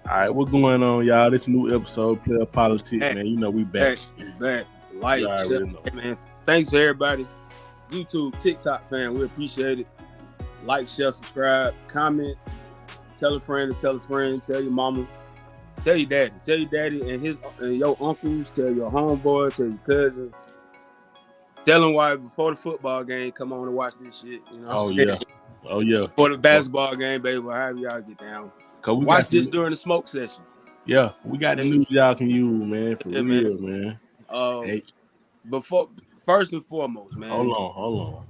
All right, what's going on, y'all? This new episode, Playa Politics, Hey, man. You know we back. back. Like, You already know. hey, man. Thanks for everybody. YouTube, TikTok fan, we appreciate it. Like, share, subscribe, comment, tell a friend, tell your mama, tell your daddy and your uncles, tell your homeboys, tell your cousin. Tell them why before the football game, come on and watch this shit. You know what I'm saying? Oh yeah. For the basketball game, baby, however y'all get down. Watch this during the smoke session. Yeah, we got the news y'all can use, man. For real, man. Hey. Before, first and foremost, man. Hold on.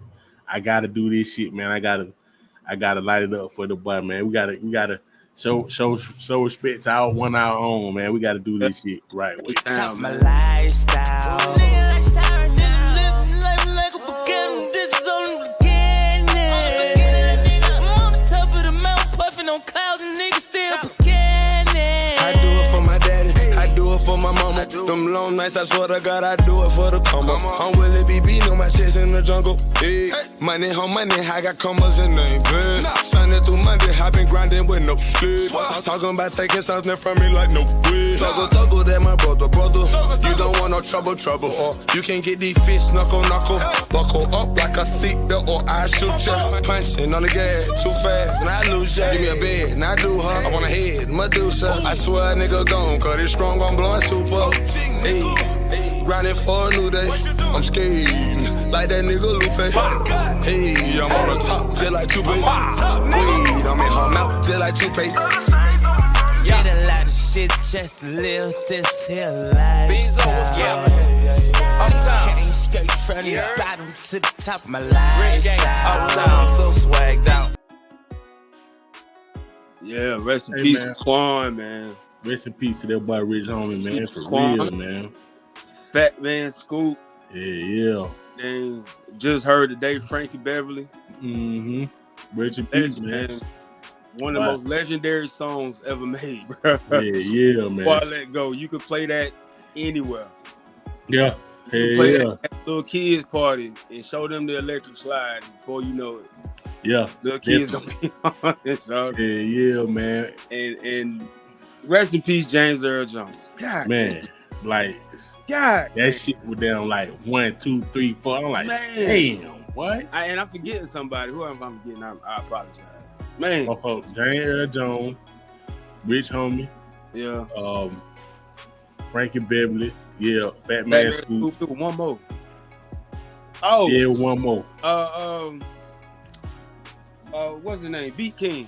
I gotta do this shit, man. I gotta light it up for the boy, man. We gotta show respect to our own, man. We gotta do this shit right. Top my lifestyle. For my mama, them long nights, I swear to God, I do it for the combo. I'm Willie B. beating on my chest in the jungle. Hey, money, home money, I got commas and ain't good. Sunday through Monday, I been grinding with no sleep. Talking about taking something from me like no weed. Tuggle, that my brother. You don't want no trouble. Or you can get these fish knuckle. Buckle up like a seatbelt or I shoot ya. Punching on the gas, too fast, and I lose ya. Give me a bed, and I do her. I want a head, Medusa. I swear a nigga gone, cause it's strong, I'm blowing super. Hey, grinding for a new day. I'm skating like that nigga Lupe. Hey, I'm on the top just like toothpaste. Weed, I'm in her mouth just like toothpaste. Get a lot of shit just to live this here lifestyle. Came straight from the bottom to the top of my lifestyle. So swagged out. Yeah, rest in peace, man. Quan, man. Rest in peace to that boy Rich Homie, man. For Quan. real, man. Fat Man Scoop. Yeah. And just heard today, Frankie Beverly. Mm-hmm. Rest in peace, man. One of the most legendary songs ever made, bro. Yeah, man. Before I let go, you could play that anywhere. Yeah. Play that at a little kids party and show them the electric slide before you know it. Yeah. The kids gonna be on this song. Yeah, man. And rest in peace, James Earl Jones. God, man, like God, that shit was down like 1, 2, 3, 4. I'm like, man. Damn, what? I'm forgetting somebody. Whoever I'm forgetting, I apologize. Man, James Earl Jones, Rich Homie, yeah, Frankie Beverly, yeah, Fat Man Scoop. One more. Oh, yeah, one more. What's his name? Beat King.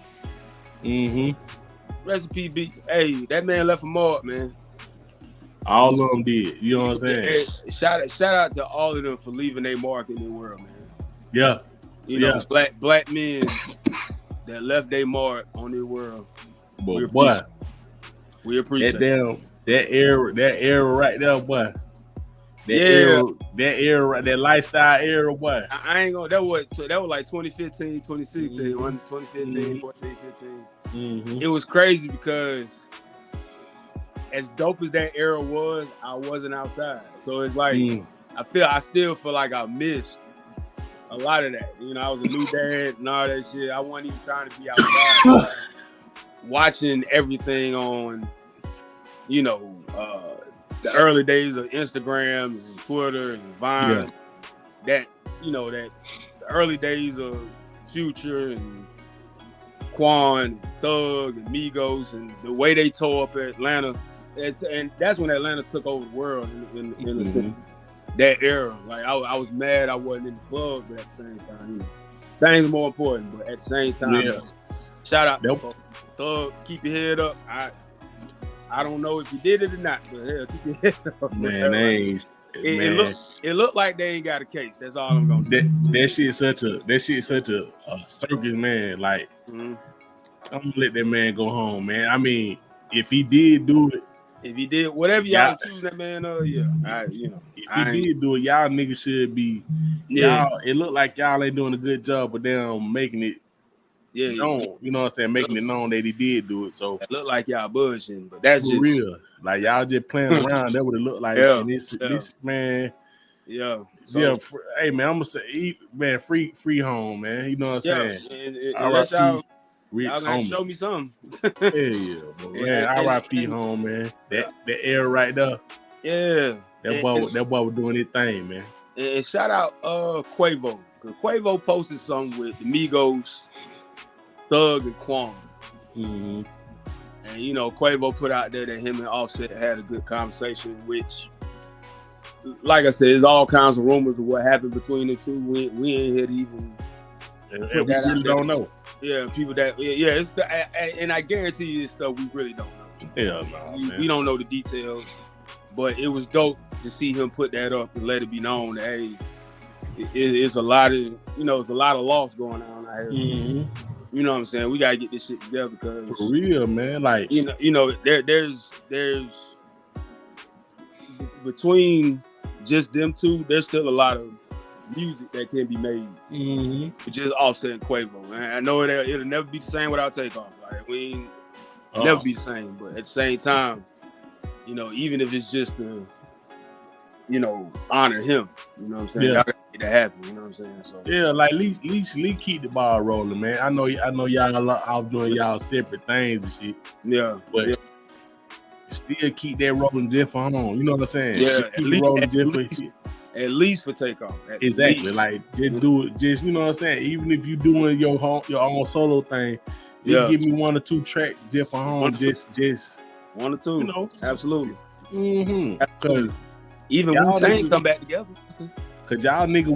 Mm-hmm. Recipe Beat. Hey, that man left a mark, man. All of them did. You know what I'm saying? Hey, shout out to all of them for leaving their mark in the world, man. Yeah. You know, black men that left their mark on the world. But boy, we appreciate that era right there, boy. That era, that lifestyle era, boy. I ain't gonna. That was like 2015, 2016, 2015, 14, 15. Mm-hmm. It was crazy because as dope as that era was, I wasn't outside. So it's like I still feel like I missed a lot of that. You know, I was a new dad and all that shit. I wasn't even trying to be outside. Watching everything on, you know, the early days of Instagram and Twitter and Vine. That, you know, that the early days of Future and Quan and Thug and Migos and the way they tore up Atlanta. And that's when Atlanta took over the world in the city. That era. Like, I was mad I wasn't in the club, but at the same time, you know, things are more important. But at the same time, shout out to Thug. Keep your head up. I don't know if you did it or not, but hell, keep your head up. Man, it looked like they ain't got a case. That's all I'm gonna say. That shit such a circus, man. Like, I'm gonna let that man go home, man. I mean, if he did do it, if he did whatever y'all choose that man, if he did do it, y'all niggas should be. Y'all, it looked like y'all ain't doing a good job, but them making it. Known, you know what I'm saying? Making it known that he did do it. So it looked like y'all bullshitting, but that's for just real. Like y'all just playing around. That would have looked like this man. Yeah. Hey man, I'm gonna say, man, free home, man. You know what I'm saying? Unless y'all Rich Y'all gonna Homie. show me something. Yeah, bro. Man, R.I.P. home, man. That era right there. Yeah. That boy was doing his thing, man. And shout out Quavo. Cause Quavo posted something with the Migos, Thug, and Quan. Mm-hmm. And you know, Quavo put out there that him and Offset had a good conversation, which, like I said, there's all kinds of rumors of what happened between the two. We ain't here to even. And we really don't know. Yeah, people that it's and I guarantee you it's stuff we really don't know. Hell no, we don't know the details, but it was dope to see him put that up and let it be known that hey, it's a lot of it's a lot of loss going on out here. Mm-hmm. You know what I'm saying? We gotta get this shit together because for real, man. Like there's between just them two, there's still a lot of music that can be made. Mm-hmm. Just Offset and Quavo. Man, I know it'll never be the same without Takeoff. Like we ain't never be the same. But at the same time, even if it's just to, honor him. You know what I'm saying? Yeah. Y'all gotta make that happen. You know what I'm saying? So yeah, like Lee keep the ball rolling, man. I know y'all out doing y'all separate things and shit. Yeah, but still keep that rolling just for home. You know what I'm saying? Yeah, at least for Takeoff. Exactly. Least. Like just do it. Just you know what I'm saying. Even if you doing your own solo thing, just give me one or two tracks just for home. Just one or two. Absolutely. Mm-hmm. Because even Wu-Tang come back together. Cause y'all nigga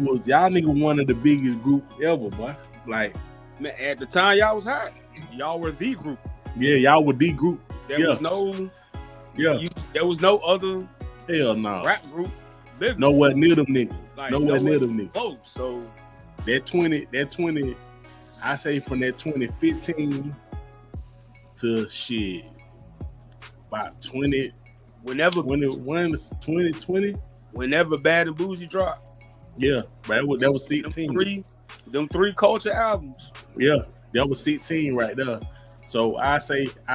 one of the biggest groups ever, boy. Like, man, at the time y'all was hot. Y'all were the group. Yeah, y'all were the group. There was no other rap group. Nowhere near them niggas. Like, nowhere near them niggas. Close. So that 20, I say from that 2015 to shit about 20. Whenever 2020. Whenever Bad and Bougie dropped. Yeah, but that was 16. Them three culture albums. Yeah, that was 16 right there. So I say from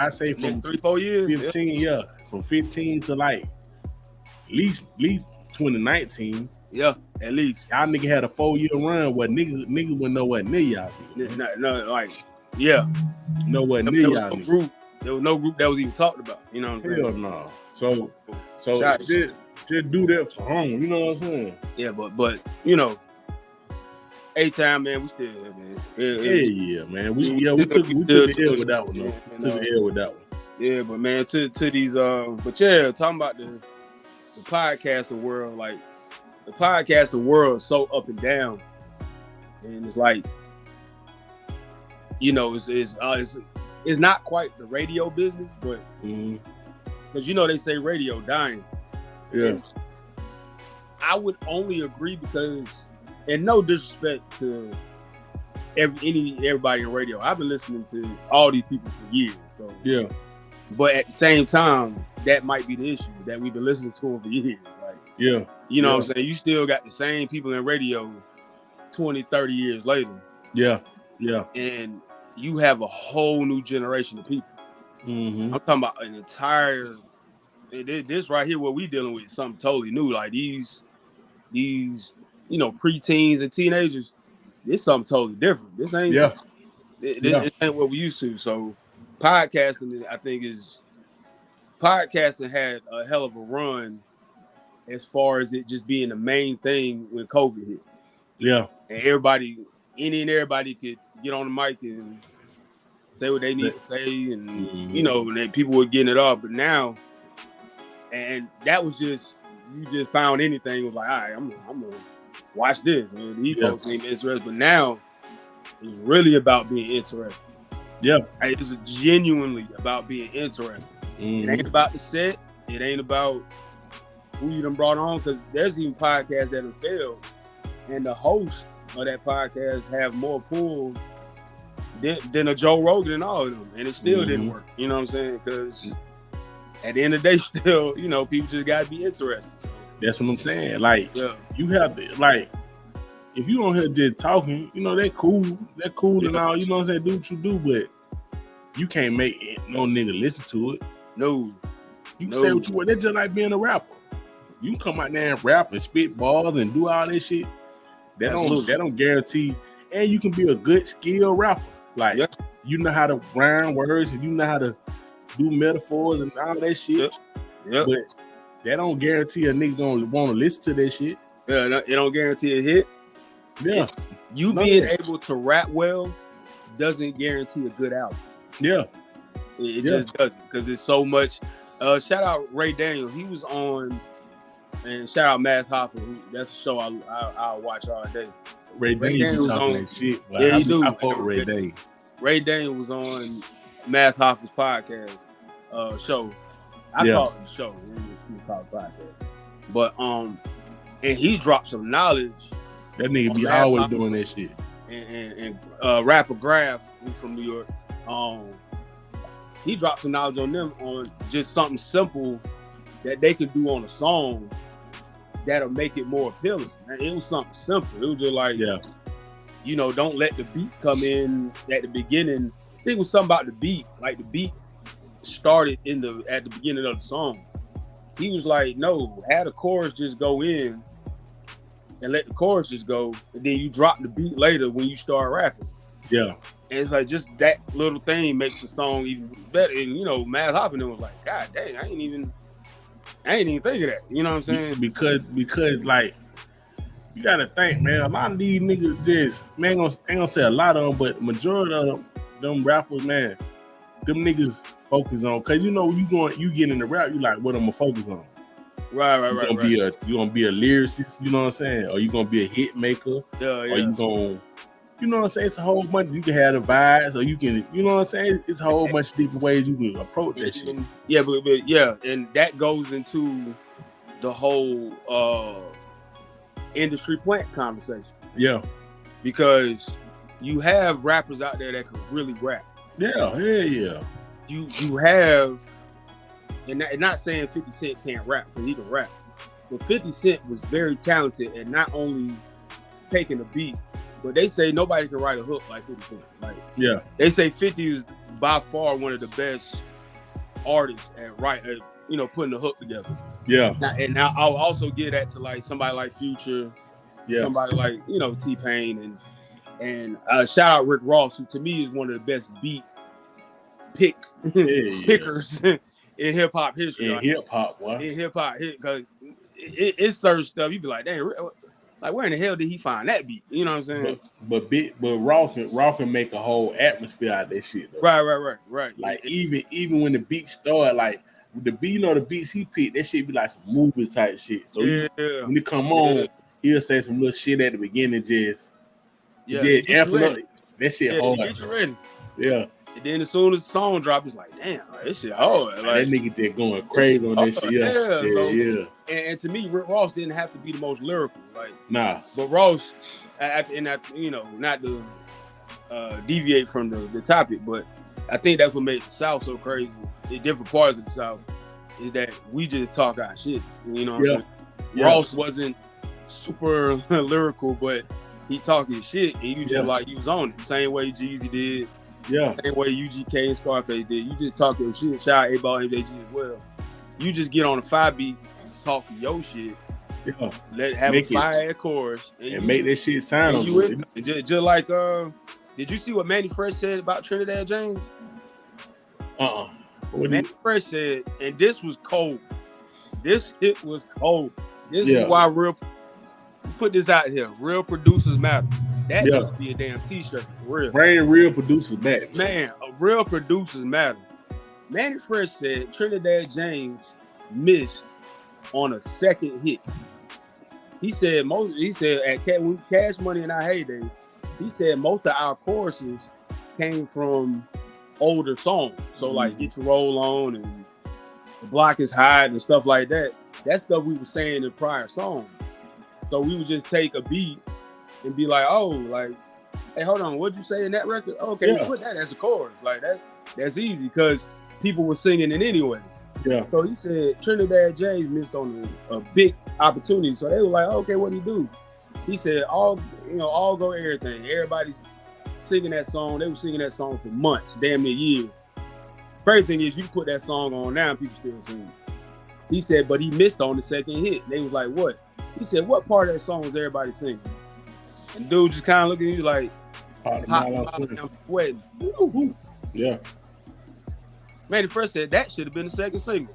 3-4 years. 15, yeah. From 15 to like at least 2019. Yeah, at least. Y'all nigga had a 4-year run where niggas wouldn't know what near y'all. Nowhere near y'all. There was no group that was even talked about. You know what I'm saying? Hell no. So just do that for home. You know what I'm saying? Yeah, but A-Time, man, we still here, man. Yeah, man. We took the L with that one, though. Took the L with that one. Yeah, but man, to these talking about the podcasting world, like the podcasting world is so up and down, and it's like, it's not quite the radio business, but because they say radio dying. Yeah, and I would only agree because, and no disrespect to everybody in radio, I've been listening to all these people for years. So yeah, but at the same time, that might be the issue that we've been listening to them for years. Like, yeah, you know what I'm saying? You still got the same people in radio 20, 30 years later. Yeah. And you have a whole new generation of people. Mm-hmm. I'm talking about an entire. This right here, what we dealing with, is something totally new. Like these, preteens and teenagers. This something totally different. This ain't. Yeah. This ain't what we used to. So, podcasting, I think, podcasting had a hell of a run as far as it just being the main thing when COVID hit. Yeah. And everybody could get on the mic and say what they need to say, and that people were getting it off. But now, and that was just, you just found anything. It was like, all right, I'm gonna watch this. I mean, these folks ain't interested. But now it's really about being interested. Yeah. It's genuinely about being interested. It ain't about the set. It ain't about who you done brought on, because there's even podcasts that have failed, and the hosts of that podcast have more pull than a Joe Rogan and all of them, and it still didn't work. You know what I'm saying? Because at the end of the day, still, people just got to be interested. That's what I'm saying. Like, you have to, like, if you on here just talking, they're cool. They're cool and all, you know what I'm saying? Do what you do, but you can't make no nigga listen to it. No. You can say what you want. That's just like being a rapper. You can come out there and rap and spit balls and do all that shit. That don't guarantee. And you can be a good skill rapper. Like, you know how to rhyme words and you know how to do metaphors and all that shit. Yep. But that don't guarantee a nigga gonna want to listen to that shit. Yeah, it don't guarantee a hit. Yeah. You being able to rap well doesn't guarantee a good album. Yeah. It just doesn't, because it's so much. Shout out Ray Daniels. He was on, and shout out Math Hoffa. That's a show I'll watch all day. Ray Daniels was on that shit. Yeah, he do. I fuck Ray Daniels. Ray Daniels was on Math Hoffa's podcast show. I call it the show. We call it podcast. But and he dropped some knowledge. That nigga be always doing that shit. And rapper Graph, who's from New York. He dropped some knowledge on them on just something simple that they could do on a song that'll make it more appealing. And it was something simple. It was just like, you know, don't let the beat come in at the beginning. I think it was something about the beat. Like the beat started at the beginning of the song. He was like, no, have the chorus just go in and let the chorus just go, and then you drop the beat later when you start rapping. Yeah. And it's like just that little thing makes the song even better. And you know, Math Hoffa was like, God dang, I ain't even think of that. You know what I'm saying? Because like you gotta think, man, a lot of these niggas just, man, ain't gonna say a lot of them, but majority of them rappers, man, them niggas focus on, cause you know you get in the rap, you like, what I'm gonna focus on. Right. You gonna be a lyricist, you know what I'm saying? Or you gonna be a hit maker. Or you gonna, you know what I'm saying? It's a whole bunch. You can have the vibes, or you can, you know what I'm saying? It's a whole bunch of different ways you can approach that shit. Yeah, but and that goes into the whole industry plant conversation. Yeah. Because you have rappers out there that can really rap. Yeah. You have, and not saying 50 Cent can't rap, because he can rap, but 50 Cent was very talented at not only taking a beat, but they say nobody can write a hook like 50 Cent. Like, they say 50 is by far one of the best artists at putting the hook together. Yeah. Now I'll also give that to like somebody like Future, somebody like, you know, T-Pain, and shout out Rick Ross, who to me is one of the best beat pickers in hip hop history. In hip hop, because it's certain stuff you be like, dang, like where in the hell did he find that beat? You know what I'm saying? But Ross can make a whole atmosphere out of that shit. Though. Right. Like even when the beat start, like the beat, you know, the beats he picked, that shit be like some movie type shit. So when it come on, he'll say some little shit at the beginning, just amp up. That shit hard. Get you ready. Yeah. And then as soon as the song drops, it's like, damn, this shit hard. Like, that nigga just going crazy on that shit. Yeah. And to me, Rick Ross didn't have to be the most lyrical. Like, nah. But Ross, you know, not to deviate from the topic, but I think that's what made the South so crazy in different parts of the South, is that we just talk our shit. You know what I'm saying? Yeah. Ross wasn't super lyrical, but he talked his shit, and you just like, you was on it. Same way Jeezy did. Yeah. Same way UGK and Scarface did. You just talk your shit. Shout out A-Ball MJG as well. You just get on a 5-beat, talk your shit. Yeah. Have a fire chorus. And make that shit sound good. Just like, did you see what Manny Fresh said about Trinidad James? Manny Fresh said, and this was cold. This shit was cold. This is why put this out here. Real producers matter. That needs to be a damn t-shirt for real. Bring real producers back. Man, real producers matter. Manny Fresh said Trinidad James missed on a second hit. He said when Cash Money in our heyday, he said most of our choruses came from older songs. So like Get Your Roll On and The Block Is Hot and stuff like that. That stuff we were saying in prior songs. So we would just take a beat and be like, oh, like, hey, hold on, what'd you say in that record? Okay, we put that as the chorus. Like that's easy because people were singing it anyway. Yeah. So he said Trinidad James missed on a big opportunity. So they were like, okay, what'd he do? He said, all go everything. Everybody's singing that song. They were singing that song for months, damn near years. Crazy thing is, you put that song on now and people still sing it. He said, but he missed on the second hit. And they was like, what? He said, what part of that song was everybody singing? And dude just kind of looking at you like, I'm sweating. Woo-hoo. Yeah. Manny Fresh said that should have been the second single.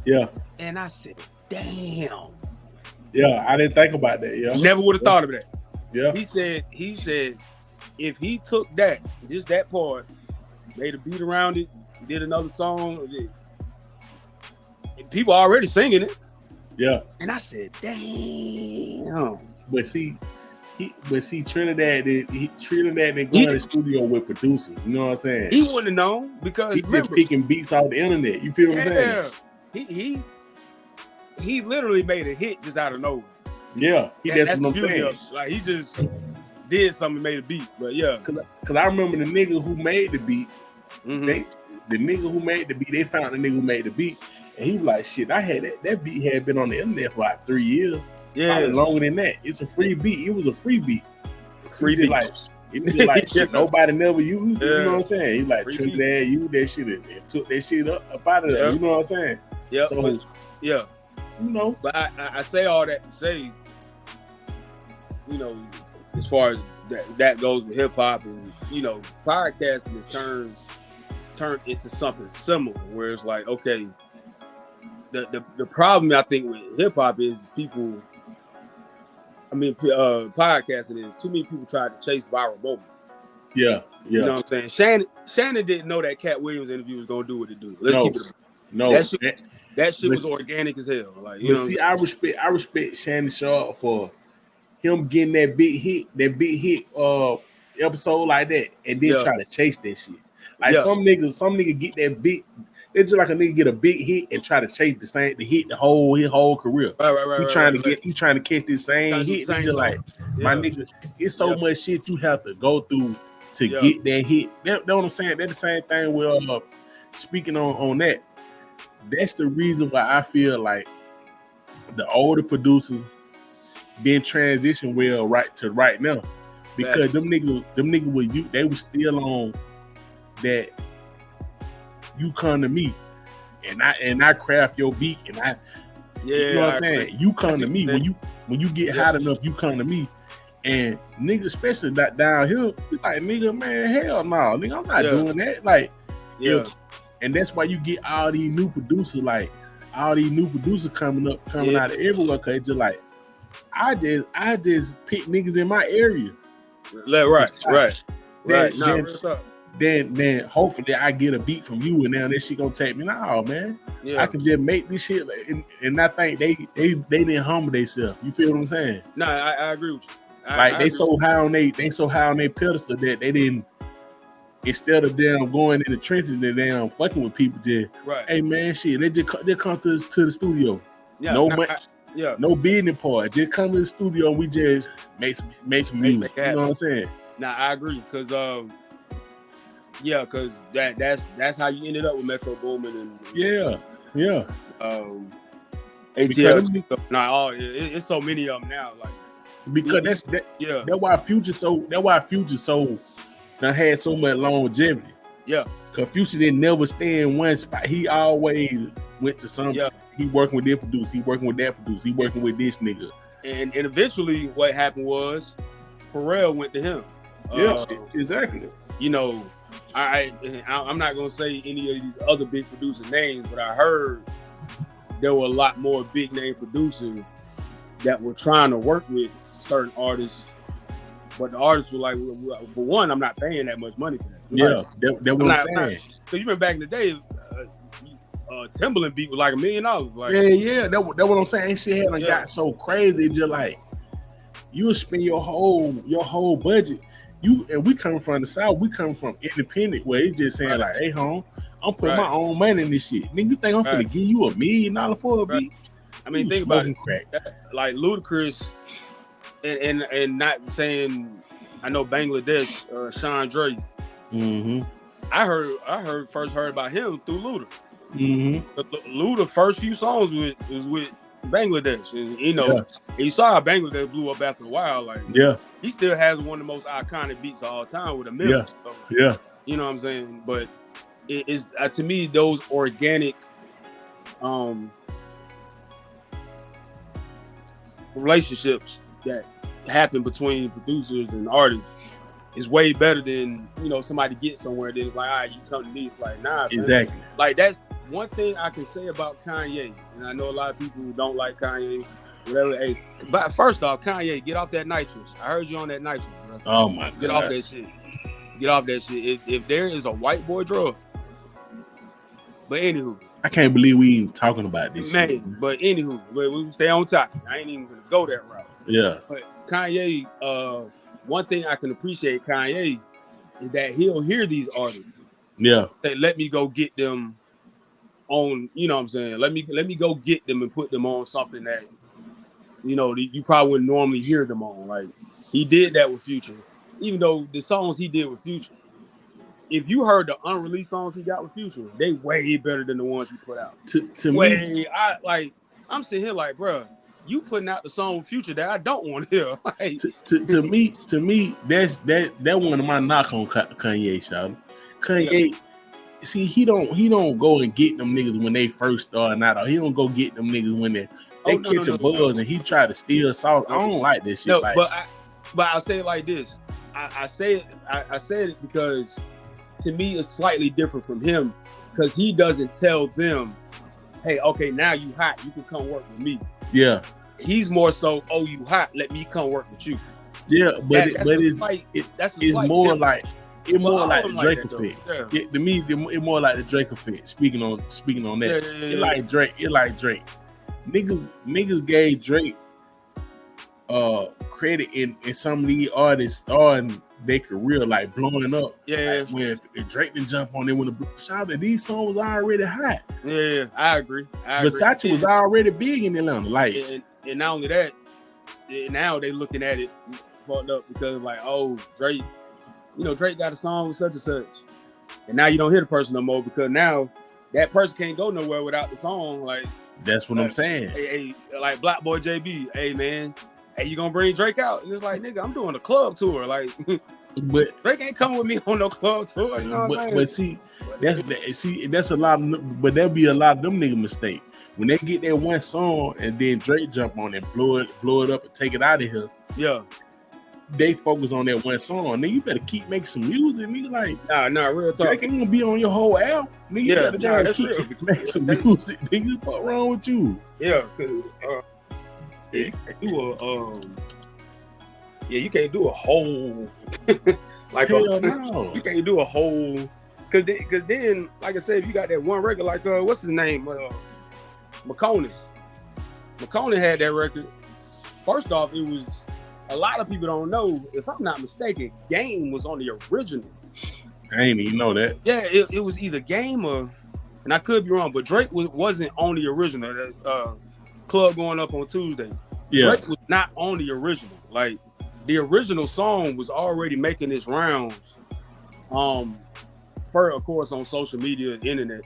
Yeah. And I said, damn. Yeah, I didn't think about that. Yeah. Never would have thought of that. Yeah. He said, if he took that part, made a beat around it, did another song, people already singing it. Yeah. And I said, damn. But see, Trinidad didn't go in the studio with producers. You know what I'm saying? He wouldn't have known because he just picking beats off the internet. You feel what I'm saying? Yeah. He literally made a hit just out of nowhere. Yeah, that's what I'm saying. Like he just did something and made a beat. But yeah. Cause I remember the nigga who made the beat, they found the nigga who made the beat, and he was like, shit, I had that beat had been on the internet for like 3 years. Yeah, probably longer than that. It's a free beat. It was a free beat. It was just like shit nobody never used. You know what I'm saying? He like Trinidad used that shit and took that shit up out of there. You know what I'm saying? Yeah. So yeah. You know. But I say all that to say, you know, as far as that goes with hip hop, and you know, podcasting has turned into something similar, where it's like, okay, the problem I think with hip hop is people. I mean, podcasting is too many people try to chase viral moments. Yeah. You know what I'm saying? Shannon didn't know that Cat Williams interview was gonna do what it do. Let's keep it. No, that shit was organic as hell. Like, you know. See, I respect Shannon Sharp for him getting that big hit episode like that, and then try to chase that shit. Like some nigga get that big. It's just like a nigga get a big hit and try to chase his whole career. Right. He trying to catch this same hit. It's just like my nigga, it's so much shit you have to go through to get that hit. That's what I'm saying. That's the same thing with speaking on that. That's the reason why I feel like the older producers didn't transition well right now, because them niggas with you, they was still on that. You come to me, and I craft your beat, and you know what I'm saying. You come to me when you get hot enough. You come to me, and niggas, especially that down here, like nigga, man, hell no, nigga, I'm not doing that. Like, and that's why you get all these new producers, coming out of everywhere. Cause it's just like I just pick niggas in my area. Right. Then hopefully I get a beat from you, and now this shit gonna take me. No, man. Yeah. I can just make this shit, and I think they didn't humble themselves. You feel what I'm saying? No, I agree with you. They so high on their pedestal that they didn't. Instead of them going in the trenches, they damn fucking with people. Just hey man, shit. They come to the studio. Yeah. No business part. Just come to the studio and we just make some music. You know what I'm saying? Nah, I agree because because that's how you ended up with Metro Boomin and ATL. It's so many of them now. Like because that's why Future done had so much longevity. Yeah, because Future didn't never stay in one spot. He always went to something. Yeah. He working with this producer. He working with that producer. He working with this nigga. And eventually, what happened was Pharrell went to him. Exactly. You know. I'm not gonna say any of these other big producer names, but I heard there were a lot more big name producers that were trying to work with certain artists, but the artists were like, well, for one, I'm not paying that much money for that. That's what I'm saying. So you remember back in the day, Timbaland beat was like $1 million. Like, that's what I'm saying. Shit hadn't got so crazy. Just like you spend your whole budget. And we come from the South, we come from independent where it's just saying like, hey home, I'm putting my own money in this shit. Nigga, you think I'm finna give you $1 million for a beat? I mean, think about it. Like Ludacris, and not saying I know Bangladesh, Sean Dre. Mm-hmm. I first heard about him through Luda. Mm-hmm. Luda first few songs was with Bangladesh, and you know, and you saw how Bangladesh blew up after a while. Like, he still has one of the most iconic beats of all time with $1 million. So, you know what I'm saying? But it is to me those organic relationships that happen between producers and artists is way better than, you know, somebody get somewhere then it's like, all right, you come to me. It's like, nah, exactly. Man. Like that's one thing I can say about Kanye, and I know a lot of people who don't like Kanye, whatever. Hey, but first off, Kanye, get off that nitrous. I heard you on that nitrous, bro. Oh my God. Get off that shit. Get off that shit. If there is a white boy drug. But anywho. I can't believe we even talking about this shit. But anywho, we stay on topic. I ain't even gonna go that route. Yeah. But Kanye, one thing I can appreciate Kanye is that he'll hear these artists. Yeah. Say, let me go get them on, you know what I'm saying? Let me go get them and put them on something that, you know, you probably wouldn't normally hear them on. Like he did that with Future. Even though the songs he did with Future, if you heard the unreleased songs he got with Future, they way better than the ones he put out. To me, I'm sitting here like, bro, you putting out the song with Future that I don't want to hear. Like, to me, that's one of my knocks on Kanye, Shawty. Kanye, see, he don't go and get them niggas when they first starting out. He don't go get them niggas when they catch a buzz and he try to steal sauce. I don't like this shit. No, like, but I'll say it like this. I say it because to me it's slightly different from him because he doesn't tell them, hey, okay, now you hot, you can come work with me. Yeah. He's more so, oh, you hot, let me come work with you. Yeah, but it's more like Drake effect. Yeah. To me, it's more like the Drake effect. Speaking on that, It like Drake. Niggas gave Drake credit in some of these artists starting their career, like blowing up. Yeah. Like when if Drake didn't jump on it when the shout that these songs was already hot. Yeah, I agree. Versace was already big in Atlanta. Like, and not only that, now they looking at it fucked up because like, oh, Drake, you know, Drake got a song with such and such, and now you don't hear the person no more because now that person can't go nowhere without the song. Like, that's what I'm saying. Hey, like Black Boy JB, hey man, hey, you gonna bring Drake out? And it's like, nigga, I'm doing a club tour. Like, but Drake ain't coming with me on no club tour. You know what I'm saying? That's a lot of, but there'll be a lot of them nigga mistake when they get that one song and then Drake jump on it, blow it up and take it out of here. Yeah. They focus on that one song. Nigga, you better keep making some music. Nigga, like, nah, real talk. Drake ain't gonna be on your whole album. Nigga, you better keep making some music. Nigga, what's wrong with you? Yeah, because you can't do a whole like no. You can't do a whole because then, like I said, if you got that one record, like what's his name, McConaughey had that record. First off, it was a lot of people don't know. If I'm not mistaken, Game was on the original. I ain't even know that. Yeah, it was either Game or, and I could be wrong, but Drake wasn't on the original. That Club Going Up on Tuesday. Yeah. Drake was not on the original. Like, the original song was already making its rounds. First, of course, on social media and internet,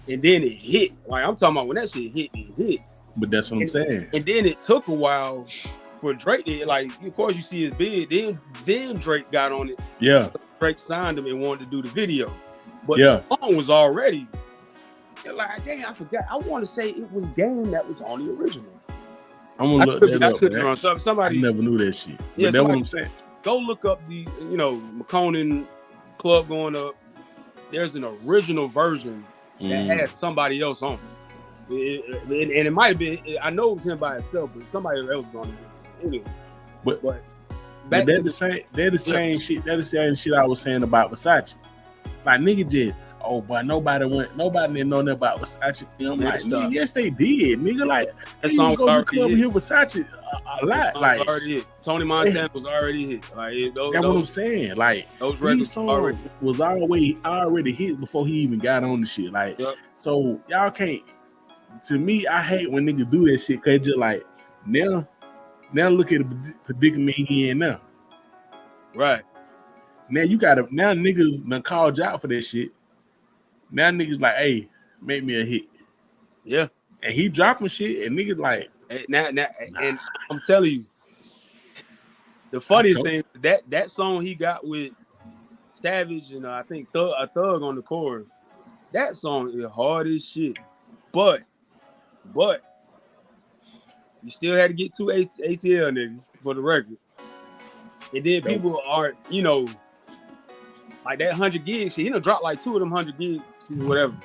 and then it hit. Like, I'm talking about when that shit hit, it hit. But that's what I'm saying. And then it took a while for Drake to, like, of course you see his bid. Then Drake got on it. Yeah. Drake signed him and wanted to do the video. But the song was already, like, dang, I forgot. I want to say it was Game that was on the original. I'm gonna look that up. Somebody I never knew that shit. Yeah, but that's what I'm saying. Go look up the, McConaughey Club Going Up. There's an original version that has somebody else on it. And it might have been, I know it was him by himself, but somebody else was on it. Anyway. But they're the same shit. They're the same shit I was saying about Versace. Like, nigga just, oh, but nobody didn't know nothing about Versace. I'm like, nigga, yes, they did. Nigga, like, that song go to the club and hear Versace a lot. Like, already hit. Tony Montana was already hit. Like, that's what I'm saying. Like, these songs was already hit before he even got on the shit. Like, so y'all can't. To me, I hate when niggas do that shit because it's just like, now look at the predicament he in now. Right. Now niggas done called you out for that shit. Now niggas like, hey, make me a hit. Yeah. And he dropping shit and niggas like, and I'm telling you, the funniest thing, that song he got with Savage and I think a Thug on the chorus, that song is hard as shit. But you still had to get two ATL niggas for the record. And then people aren't, like that 100 gig shit. He done dropped like 2 of them 100 gig whatever,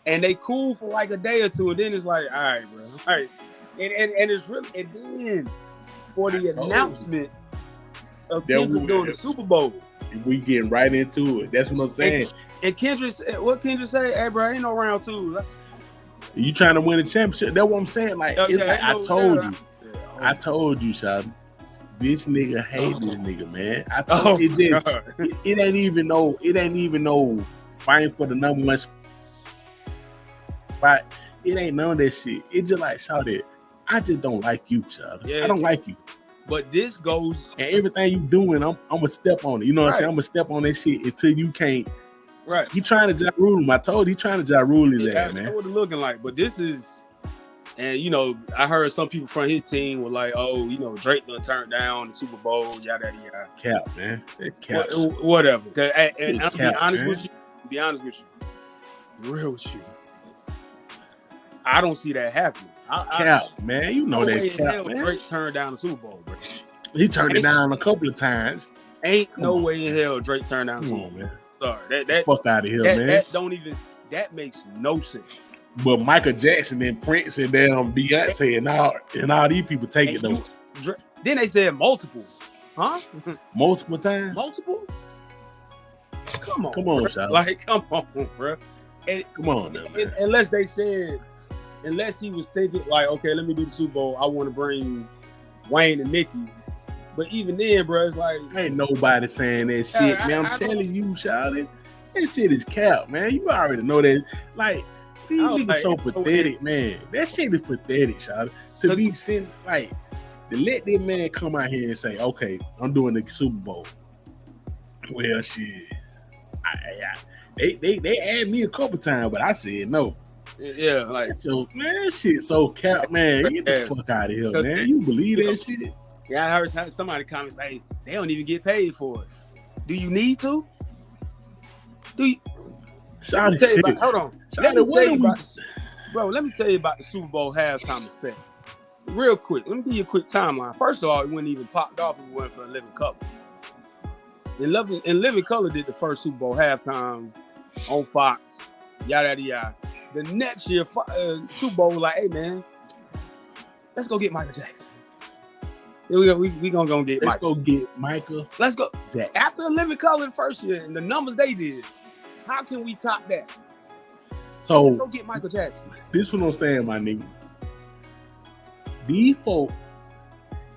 and they cool for like a day or two, and then it's like, all right, bro, all right, and it's really, and then for the announcement of Kendrick doing the Super Bowl, we getting right into it. That's what I'm saying. And Kendrick, what Kendrick say? Hey, bro, ain't no round 2. You trying to win a championship? That's what I'm saying. Like, I told you, Shawty. This nigga hate this nigga, man. I told you it ain't even no fighting for the number 1 spot. It ain't none of that shit. It's just like, Shawty, I just don't like you, Shawty. Yeah, I don't like you. But this goes, and everything you doing, I'm gonna step on it. You know what I'm saying? I'm gonna step on that shit until you can't. Right. He trying to Ja Rule him. I told he trying to Ja Rule his ass, man. That's what it looking like. But this is, and you know, I heard some people from his team were like, oh, you know, Drake done turned down the Super Bowl, yada yada. Cap, man. Cap. Whatever. And I'll cap, be honest man. with you. Be honest with you. Real with you. I don't see that happening. Cap, man. You know that cap, man. Drake turned down the Super Bowl, bro. He turned it down a couple of times. Ain't no way in hell Drake turned down the Super Bowl, man. Sorry, that fuck out of here, man. That makes no sense. But Michael Jackson and Prince and damn Beyonce and all these people take it though. Then they said multiple, huh? Multiple times. Multiple. Come on, Shawty. Like, come on, bro. And, come on, now, man. Unless he was thinking like, okay, let me do the Super Bowl. I want to bring Wayne and Nicki. But even then, bro, it's like, ain't nobody saying that shit, man. I'm telling you, Shawty, that shit is cap, man. You already know that. Like, these niggas so pathetic, man. That shit is pathetic, Shawty. To be sent, like, to let that man come out here and say, okay, I'm doing the Super Bowl. Well, shit. They asked me a couple times, but I said no. Yeah, like, man, that shit so cap, man. Get the fuck out of here, man. You believe that shit? Yeah, I heard somebody comment say they don't even get paid for it. Do you need to? Do you? Hold on. Let me tell you about the Super Bowl halftime effect. Real quick. Let me give you a quick timeline. First of all, it wouldn't even popped off if it wasn't for Living Color. And Living Color did the first Super Bowl halftime on Fox. Yada yada yada. The next year, Super Bowl was like, hey man, let's go get Michael Jackson. We gonna go get Let's go get Michael. Let's go. Jackson. After Living Color the first year and the numbers they did, how can we top that? So let's go get Michael Jackson. This what I'm saying, my nigga. These folk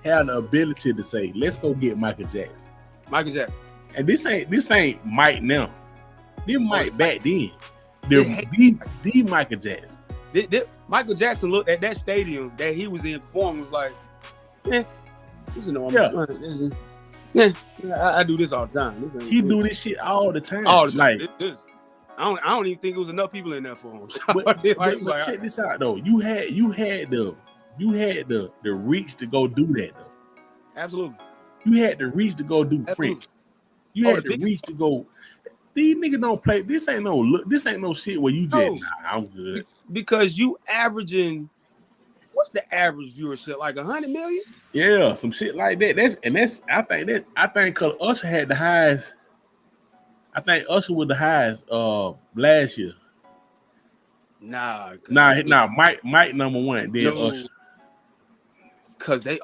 have the ability to say, let's go get Michael Jackson. Michael Jackson. And this ain't Mike now. This Mike back then. The Michael Jackson. Michael Jackson looked at that stadium that he was in performing was like, this is normal. Yeah, I do this all the time. He do this shit all the time. All the time. Like, I don't even think it was enough people in there for him. But check this out though. You had the reach to go do that though. Absolutely. You had the reach to go do Prince. You had the reach to go. These niggas don't play. This ain't no shit where you just I'm good. Because you averaging, what's the average viewership? Like 100 million? Yeah, some shit like that. I think cause Usher had the highest. I think Usher was the highest last year. Nah. Mike number one. Then Usher. Cause they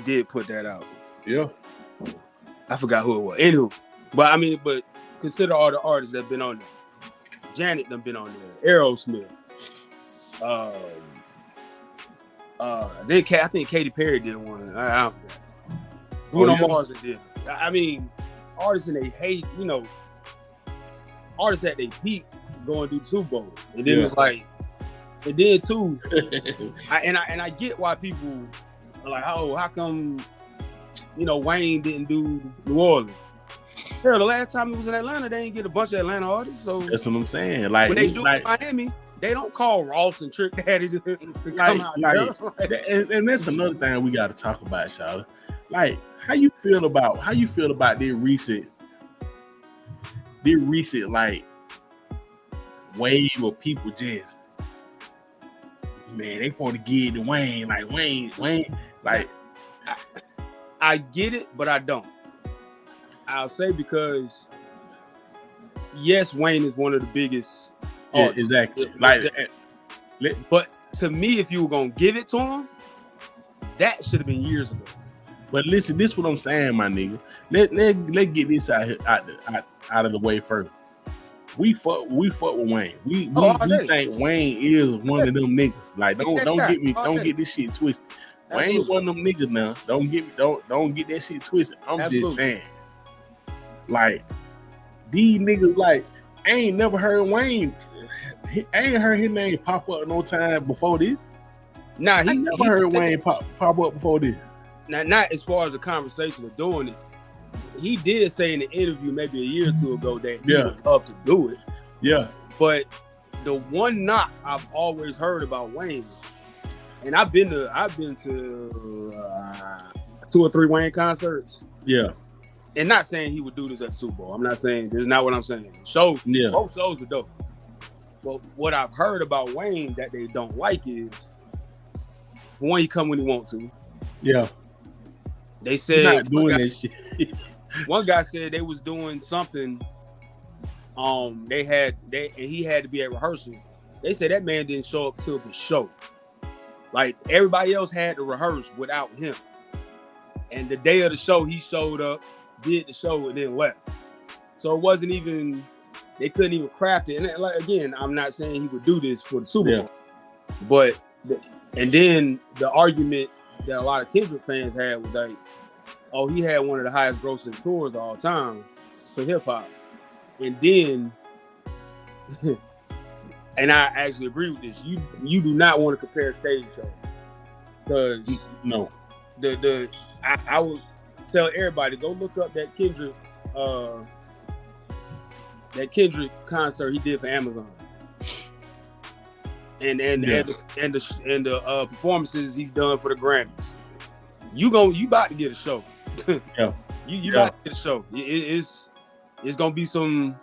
did put that out. Yeah. I forgot who it was. Anywho, but consider all the artists that been on there. Janet done been on there. Aerosmith. Then I think Katy Perry did one. I don't forget. Bruno Mars did. I mean, artists and they hate, artists at they peak going to do the Super Bowl, and then it's like, and then too, I get why people are like, oh, how come, Wayne didn't do New Orleans? Hell, the last time he was in Atlanta, they didn't get a bunch of Atlanta artists. So that's what I'm saying. Like when they do Miami, they don't call Ross and Trick Daddy to come out. And that's another thing we got to talk about, Charlotte. Like, how you feel about their recent like wave of people just, man, they want to give it to Wayne. Like Wayne, like I get it, but I don't. I'll say because yes, Wayne is one of the biggest. Yeah, exactly. But to me, if you were gonna give it to him, that should have been years ago. But listen, this is what I'm saying, my nigga. Let's get this out of the way first. We fuck with Wayne. We think Wayne is one of them niggas. Like don't get this shit twisted. Wayne one of them niggas now. Don't get that shit twisted. I'm just saying. Like these niggas, like I ain't never heard Wayne. I ain't heard his name pop up no time before this. Nah, I never heard Wayne pop up before this. Now, not as far as the conversation of doing it. He did say in the interview maybe a year or two ago that he would love to do it. Yeah. But the one knock I've always heard about Wayne, and I've been to 2 or 3 Wayne concerts. Yeah. And not saying he would do this at the Super Bowl. I'm not saying, that's not what I'm saying. Both shows were dope. But what I've heard about Wayne that they don't like is, for one, he come when he want to. Yeah. They said not doing that shit. One guy said they was doing something. And he had to be at rehearsal. They said that man didn't show up till the show. Like everybody else had to rehearse without him. And the day of the show, he showed up, did the show, and then left. So it wasn't even, they couldn't even craft it. And like, again, I'm not saying he would do this for the Super Bowl. But, and then the argument that a lot of Kendrick fans had was like, oh, he had one of the highest grossing tours of all time for hip hop. And then, and I actually agree with this, you do not want to compare stage shows. Because no. I would tell everybody, go look up that Kendrick concert he did for Amazon. And the performances he's done for the Grammys. You about to get a show. Yeah. You about to get a show. It's gonna be some,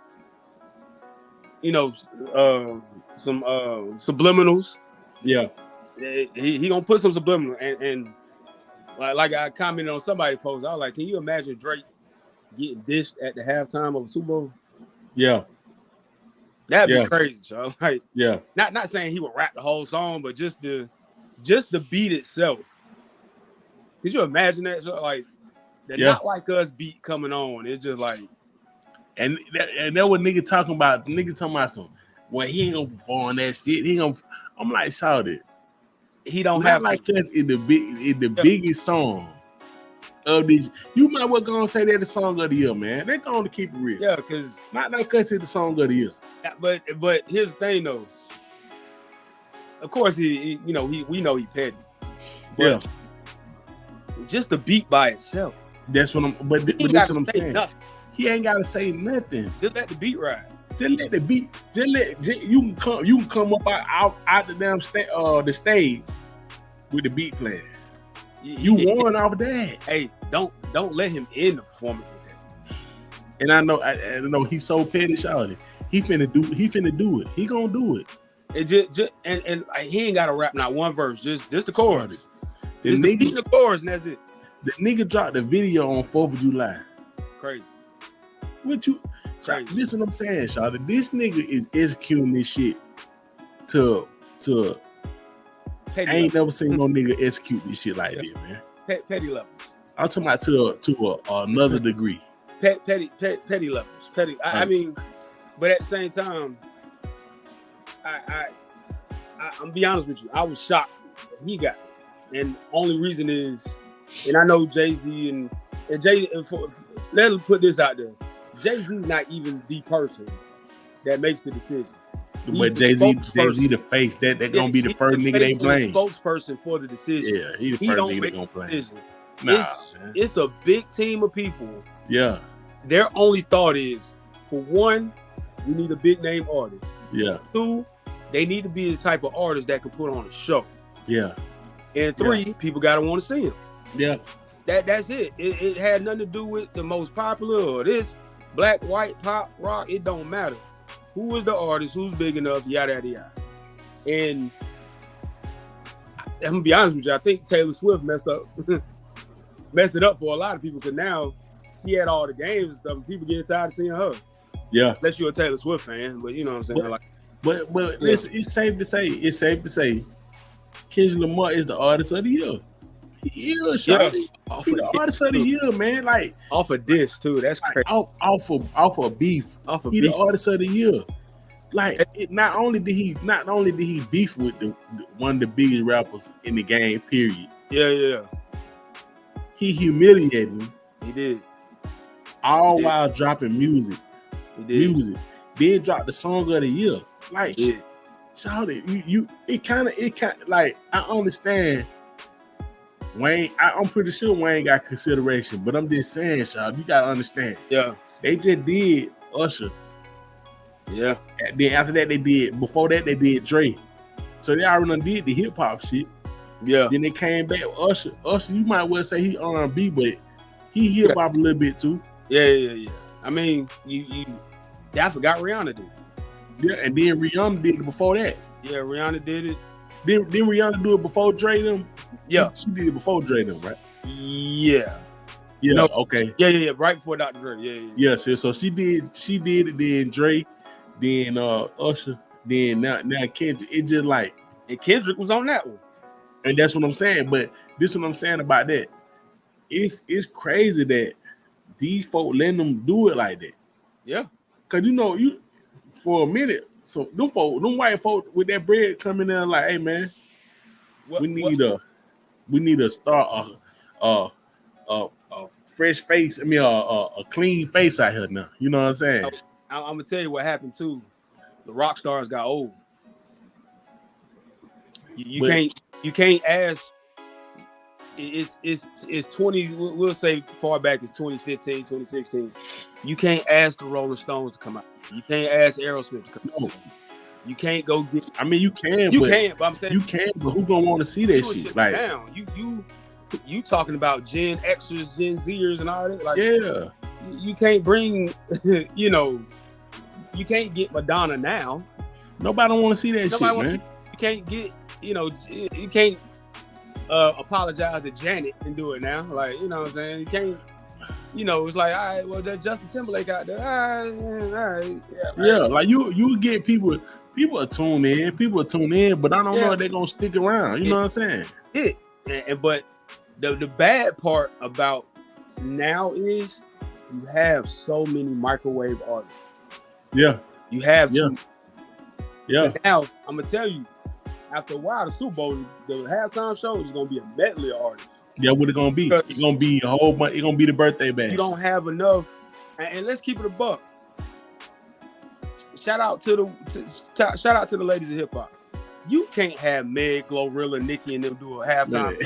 some subliminals. Yeah. He gonna put some subliminal and like I commented on somebody's post. I was like, can you imagine Drake getting dished at the halftime of a Super Bowl? Yeah. That'd be crazy, Charles. Like, not saying he would rap the whole song, but just the beat itself. Could you imagine that? So, like, the Not Like Us beat coming on. It's just like, and that what nigga talking about. Nigga talking about some. Well, he ain't gonna perform that shit. I'm like, shout it. He don't Not have Like Us is the biggest song of these. You might well gonna say that the song of the year, man. They're gonna keep it real. Yeah, because Not Like Us is the song of the year. But here's the thing though. Of course, we know he petty. But just the beat by itself. That's what I'm. But that's what I'm saying. Nothing. He ain't gotta say nothing. Just let the beat ride. Just let the beat. You can come up out the damn the stage with the beat playing. You won off that. Hey, don't let him end the performance with that. And I know he's so petty, shawty. He finna do it. He gonna do it. It just and he ain't gotta rap not one verse. Just the chorus. The chorus, and that's it. The nigga dropped the video on 4th of July. Crazy. What you? This is what I'm saying, shawty. This nigga is executing this shit to. Petty I ain't levels. never seen no nigga execute this shit like this, man. Petty levels. I'm talking about to another degree. Petty levels. Petty. I mean, but at the same time, I'm be honest with you. I was shocked that he got it. And only reason is, and I know Jay-Z and Jay. Let's put this out there. Jay-Z's not even the person that makes the decision. But Jay-Z the face. That gonna be the first nigga they blame. Spokesperson for the decision. Yeah, he the first nigga they gonna blame. Nah, it's a big team of people. Yeah. Their only thought is, for one, we need a big name artist. Yeah. 2, they need to be the type of artist that can put on a show. Yeah. And 3, people gotta want to see him. Yeah. That's it. It had nothing to do with the most popular or this black, white, pop, rock. It don't matter. Who is the artist? Who's big enough? Yada, yada, yada. And I'm gonna be honest with you. I think Taylor Swift messed it up for a lot of people because now she had all the games and stuff. And people get tired of seeing her. Yeah. Unless you're a Taylor Swift fan, but you know what I'm saying. But it's safe to say Kendrick Lamar is the artist of the year. He is, Shawty. He the artist of the year, man. Like off of this too. That's crazy. Off of beef. He the artist of the year. Like not only did he beef with one of the biggest rappers in the game, period. Yeah. He humiliated him. He did. All while dropping music. He did. Then dropped the song of the year. Like, Shawty, it kind of like I understand. Wayne, I'm pretty sure Wayne got consideration, but I'm just saying, Shawty, you gotta understand. Yeah. They just did Usher. Yeah. And then after that, before that they did Dre. So they already did the hip hop shit. Yeah. Then they came back with Usher. Usher, you might well say he R&B, but he hip hop a little bit too. Yeah. I mean, I forgot Rihanna did. Yeah, and then Rihanna did it before that. Yeah, Rihanna did it. Then Rihanna do it before Dre them. Yeah, she did it before Dre them, right? Yeah. No, okay. Yeah. Right before Dr. Dre. Yeah. So she did it. Then Dre, then Usher, then now Kendrick. It just like, and Kendrick was on that one. And that's what I'm saying. But this is what I'm saying about that. It's crazy that these folk letting them do it like that. Yeah. Cause you for a minute, so them white folk with that bread coming in like, hey man, we need to start a fresh face. I mean a clean face out here now. You know what I'm saying? I'm gonna tell you what happened too. The rock stars got old. You can't ask. It's 20. We'll say far back as 2015, 2016. You can't ask the Rolling Stones to come out. You can't ask Aerosmith to come out. You can't go get. I mean, you can, but I'm saying you can. But who gonna want to see that shit? Like, down. You talking about Gen Xers, Gen Zers, and all that? Like, yeah. You can't bring. You can't get Madonna now. Nobody want to see that shit, man. You can't get. You can't. Apologize to Janet and do it now. Like, you know what I'm saying? You can't, it's like, all right, well, there's Justin Timberlake out there. All right. Yeah, like you get people are tuned in, but I don't know if they're gonna stick around. You know what I'm saying? But the bad part about now is you have so many microwave artists. Yeah. You have to. Yeah. But now, I'm gonna tell you, after a while, the Super Bowl, the halftime show is gonna be a medley of artists. Yeah, what it gonna be? It's gonna be a whole bunch. It's gonna be the birthday band. You don't have enough, and let's keep it a buck. Shout out to the ladies of hip hop. You can't have Meg, Glorilla, Nicki, and them do a halftime.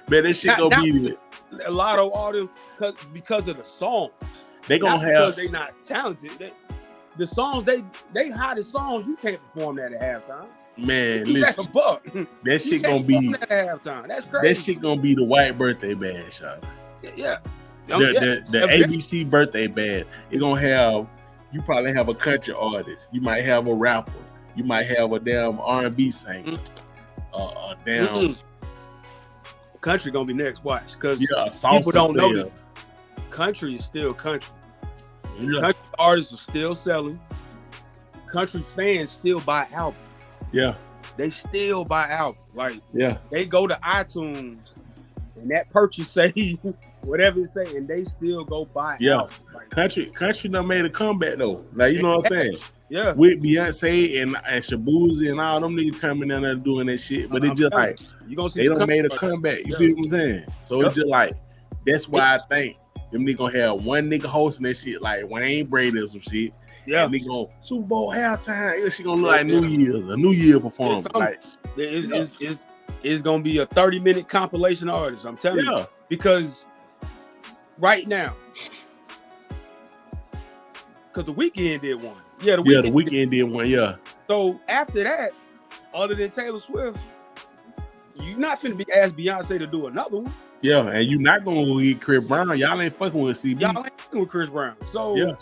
Man, that shit gonna be a lot of artists because of the songs. They gonna because they not talented. The songs they hottest songs. You can't perform that at halftime. Man, listen, that shit gonna be at halftime. That's crazy. That shit gonna be the white birthday band, shot. Yeah. The ABC birthday band. It's gonna have, you probably have a country artist. You might have a rapper. You might have a damn R&B singer. Country gonna be next. Watch, because people don't know that country is still country. Yeah. Country artists are still selling. Country fans still buy albums. Yeah. They still buy albums. Like, they go to iTunes and that purchase say whatever it say, and they still go buy albums. Like, country done made a comeback though. Like, you know what I'm saying? Yeah. With Beyonce and Shabuzi and all them niggas coming down there doing that shit. But it's just like, you gonna see they done made a comeback. You feel what I'm saying? So it's just like, that's why I think them niggas gonna have one nigga hosting that shit, like Wayne Brady or some shit. Yeah, and they go Super Bowl halftime. She gonna look like New Year's, a New Year performance. Like, it's gonna be a 30-minute compilation artist. I'm telling you, because right now, because the Weeknd did one. The Weeknd did one. Yeah. So after that, other than Taylor Swift, you're not finna be asked Beyonce to do another one. Yeah, and you not gonna go get Chris Brown. Y'all ain't fucking with CB. Y'all ain't fucking with Chris Brown. So,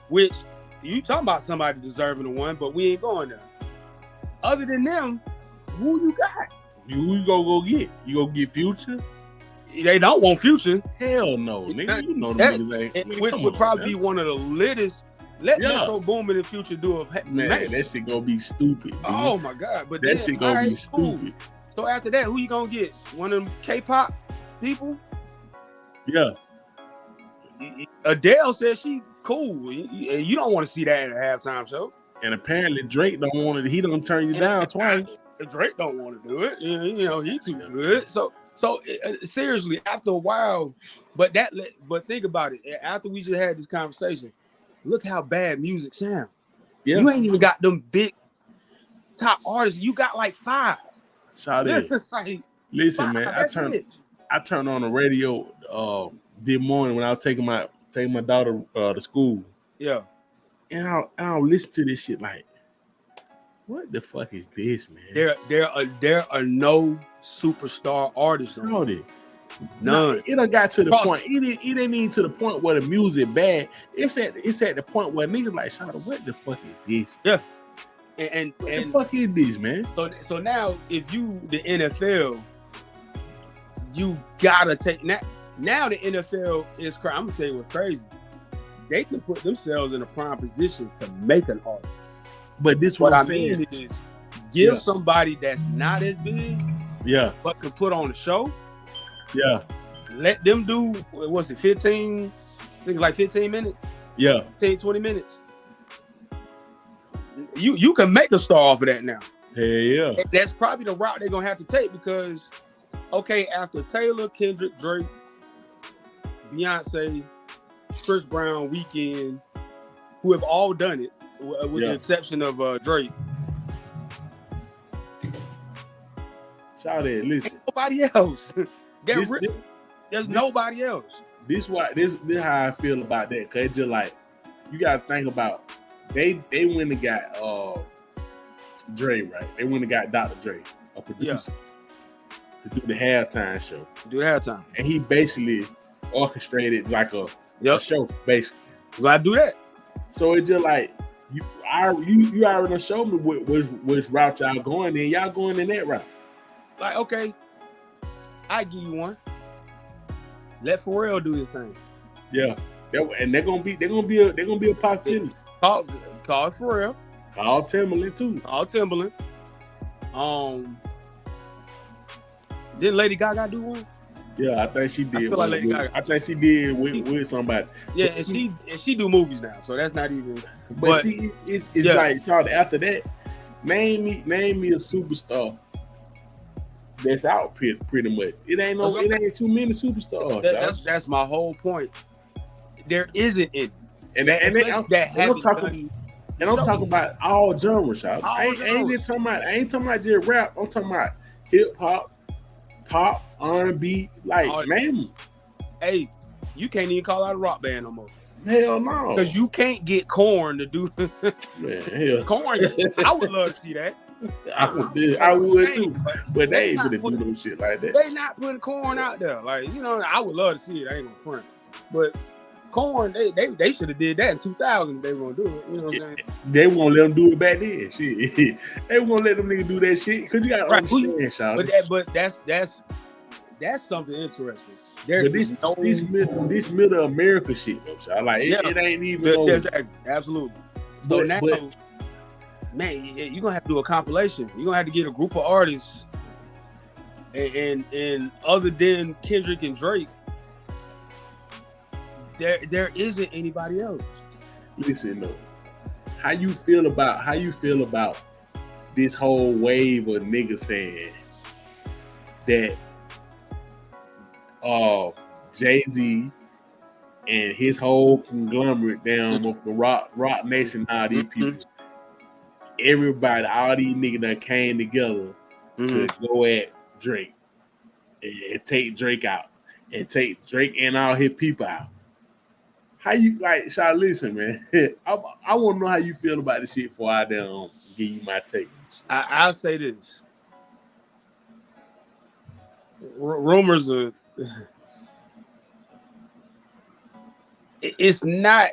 which you talking about somebody deserving of one, but we ain't going there. Other than them, who you got? Who you gonna go get? You gonna get Future? They don't want Future. Hell no, nigga. You know the niggas ain't. Which would probably be one of the littest Let Metro Boomin and Future do a man. That shit gonna be stupid. Dude. Oh my god! But that shit gonna be stupid. So after that, who you gonna get? One of them K-pop people? Yeah. Adele says she cool. You don't want to see that at a halftime show. And apparently Drake don't want it. He don't turn you down twice. Drake don't want to do it. You know he too good. So seriously, after a while, but think about it. After we just had this conversation, look how bad music sound. Yeah. You ain't even got them big top artists. You got like 5. Shout it. Like, listen, 5, man. I turned on the radio this morning when I was taking my daughter to school. Yeah. And I'll listen to this shit like, what the fuck is this, man? There are no superstar artists. None. It done got to the point. It ain't even to the point where the music bad. It's at the point where niggas like, Shawty, what the fuck is this? Yeah. And what the fuck is this, man? So now, if you the NFL, you gotta take now the NFL is crazy. I'm gonna tell you what's crazy. They can put themselves in a prime position to make an artist. But this what I mean is give somebody that's not as big, but can put on a show. Yeah. Let them do, what's it, 15? I think like 15 minutes. Yeah. 15, 20 minutes. You can make a star off of that now. Hell yeah. That's probably the route they're gonna have to take because, okay, after Taylor, Kendrick, Drake, Beyonce, Chris Brown, Weeknd, who have all done it, with the exception of Drake. Shout out, listen. Ain't nobody else. There's nobody else. This how I feel about that. Cause it's just like you gotta think about they went and got Dre, right? They went and got Dr. Dre, a producer, to do the halftime show. And he basically orchestrated like a show, basically. Well, I do that. So it's just like you already showed me which route y'all going in. Y'all going in that route. Like, okay, I give you one. Let Pharrell do his thing. Yeah, and they're gonna be a possibility. Call Pharrell. Call Timberland too. Didn't Lady Gaga do one? Yeah, I think she did. I feel like Lady Gaga. I think she did with somebody. Yeah, and she do movies now, so that's not even. But see, it's like Charlie. After that, name me a superstar that's out pretty much. It ain't too many superstars. That's my whole point. There isn't any. And I'm talking about all genres, y'all. I ain't talking about just rap. I'm talking about hip hop, pop, R&B, like man. Hey, you can't even call out a rock band no more. Hell no. Because you can't get Korn to do man, hell. Korn. I would love to see that. I would too. But they ain't gonna do no shit like that. They not putting Korn out there. Like, you know, I would love to see it. I ain't gonna front. But Korn, they should have did that in 2000 if they were gonna do it. You know what I'm saying? They won't let them do it back then. Shit. They won't let them niggas do that shit. Because you gotta understand, Sean. But that's something interesting. But this middle America shit, though, Sean. Like it ain't even absolutely. So now, man, you're gonna have to do a compilation. You're gonna have to get a group of artists, and other than Kendrick and Drake, there isn't anybody else. Listen, though, how you feel about this whole wave of niggas saying that Jay-Z and his whole conglomerate down with the Rock Nation, all these people, everybody, all these niggas that came together to go at Drake and take Drake out and take Drake and all his people out. How you like, Shaw? Listen, man. I want to know how you feel about this shit before I give you my take. I'll say this: rumors are. It's not.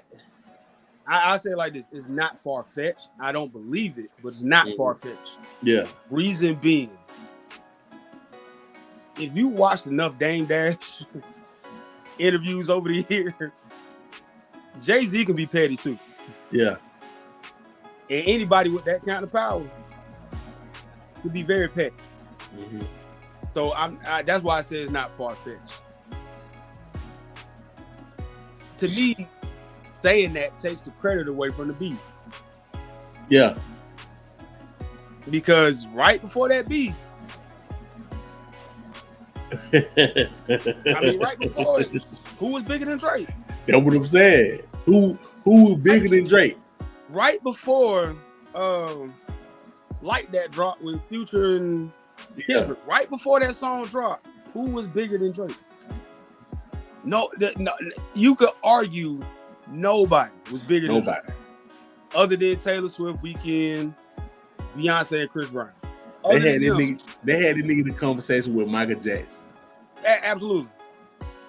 I'll say it like this: it's not far fetched. I don't believe it, but it's not far fetched. Yeah. Reason being, if you watched enough Dame Dash interviews over the years, Jay-Z can be petty too. Yeah. And anybody with that kind of power could be very petty. Mm-hmm. So that's why I said it's not far-fetched. To me, saying that takes the credit away from the beef. Yeah. Because right before that beef, right before it, who was bigger than Drake? That's what I'm saying. Who was bigger than Drake? Right before Like That dropped with Future and Kendrick. Right before that song dropped, who was bigger than Drake? No, you could argue nobody was bigger than Drake. Other than Taylor Swift, Weeknd, Beyonce, and Chris Brown. They had this nigga in the conversation with Michael Jackson. Absolutely.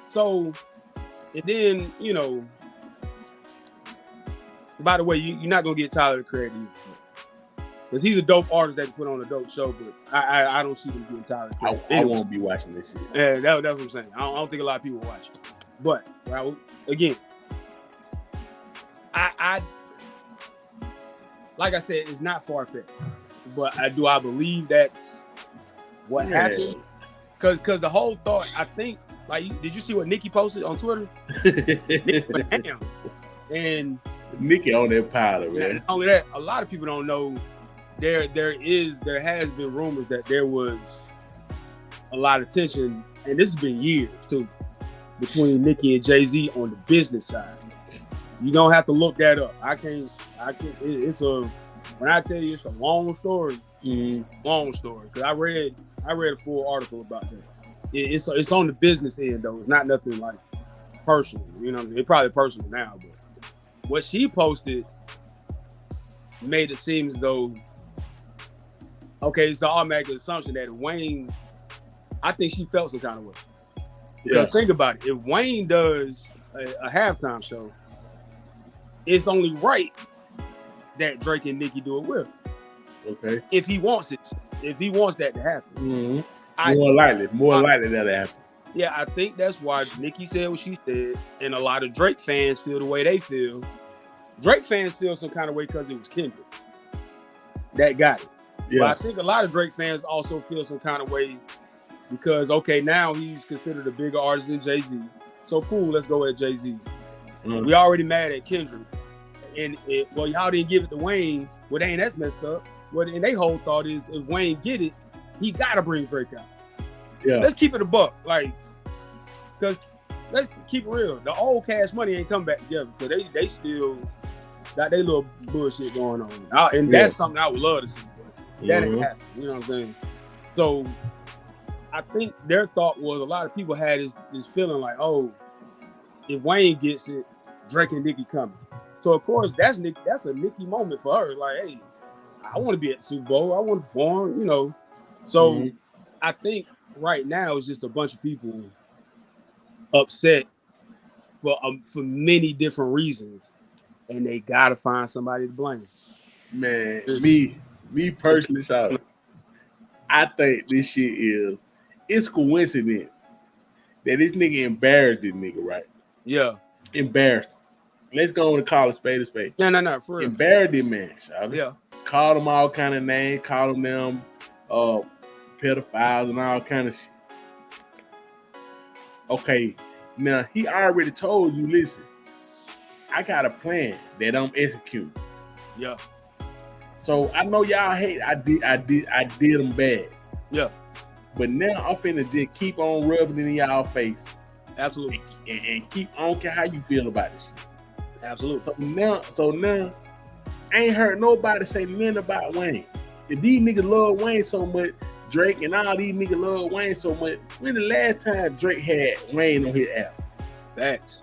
So, and then, by the way, you're not going to get Tyler the credit either. Because he's a dope artist that put on a dope show, but I don't see them getting Tyler the credit. I won't be watching this shit. Yeah, that's what I'm saying. I don't think a lot of people watch it. But, again, I like I said, it's not far-fetched. But I believe that's what happened. Because the whole thought, I think, did you see what Nicki posted on Twitter? Damn. And Nicki on that powder, man. Not only that, a lot of people don't know there has been rumors that there was a lot of tension, and this has been years too, between Nicki and Jay-Z on the business side. You're gonna have to look that up. When I tell you it's a long story, long story. Because I read a full article about that. It's on the business end though. It's not nothing like personal. It's probably personal now, but what she posted made it seem as though, okay, it's an automatic assumption that Wayne, I think she felt some kind of way. Because think about it, if Wayne does a halftime show, it's only right that Drake and Nicki do it with him. Okay. If he wants that to happen. Mm-hmm. More likely that'll happen. Yeah, I think that's why Nicki said what she said, and a lot of Drake fans feel the way they feel. Drake fans feel some kind of way because it was Kendrick that got it. Yeah. But I think a lot of Drake fans also feel some kind of way because, okay, now he's considered a bigger artist than Jay-Z. So cool, let's go at Jay-Z. Mm-hmm. We already mad at Kendrick. And y'all didn't give it to Wayne. Well, dang, that's messed up. Well, and they whole thought is if Wayne get it, he gotta bring Drake out. Yeah. Let's keep it a buck, because let's keep it real. The old Cash Money ain't come back together because they still got their little bullshit going on, and that's something I would love to see. But that ain't happening. You know what I'm saying? So I think their thought was a lot of people had this feeling like, oh, if Wayne gets it, Drake and Nicki coming. So of course that's a Nicki moment for her. Like, hey, I want to be at the Super Bowl. I want to perform. So I think right now it's just a bunch of people upset for many different reasons, and they gotta find somebody to blame. Man, me personally, so I think this shit it's coincidence that this nigga embarrassed this nigga, right? Yeah, embarrassed. Let's go on and call a spade a spade. No, for real. Embarrassed this man, shawty. Yeah. Called them all kind of names, called them pedophiles and all kind of shit. Okay, now he already told you, listen, I got a plan that I'm executing. Yeah. So I know y'all hate I did them bad. Yeah. But now I'm finna just keep on rubbing it in y'all face. Absolutely. And keep, I don't care how you feel about this shit. Absolutely. So now I ain't heard nobody say nothing about Wayne. If these niggas love Wayne so much, Drake and all these niggas love Wayne so much, when the last time Drake had Wayne on his album? Facts.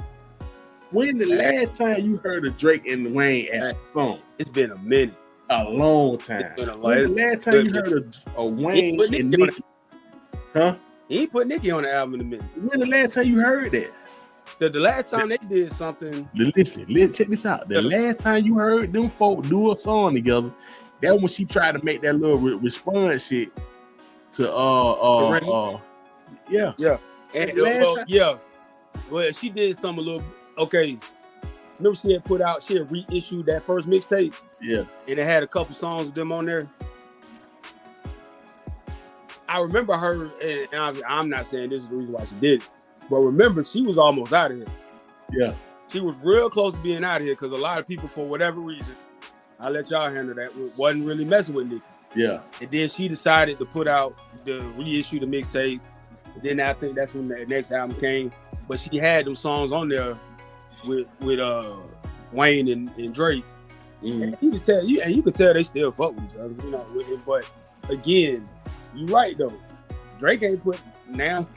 When the last time you heard a Drake and Wayne album song? It's been a minute. A long time. When the last time you heard a Wayne and Nicki? Huh? He ain't put Nicki on the album in a minute. When the last time you heard that? The last time they did something. Listen, check this out. The last time you heard them folk do a song together, that when she tried to make that little response shit to yeah. And well, she did some a little. Okay, remember she had reissued that first mixtape. Yeah. And it had a couple songs of them on there. I remember her, and I'm not saying this is the reason why she did it, but remember, she was almost out of here. Yeah. She was real close to being out of here because a lot of people, for whatever reason, I'll let y'all handle that, wasn't really messing with Nicki. Yeah. And then she decided to reissue the mixtape. And then I think that's when the next album came. But she had them songs on there with Wayne and Drake. Mm-hmm. And you could tell they still fuck with each other, you know. But again, you right though. Drake ain't put now.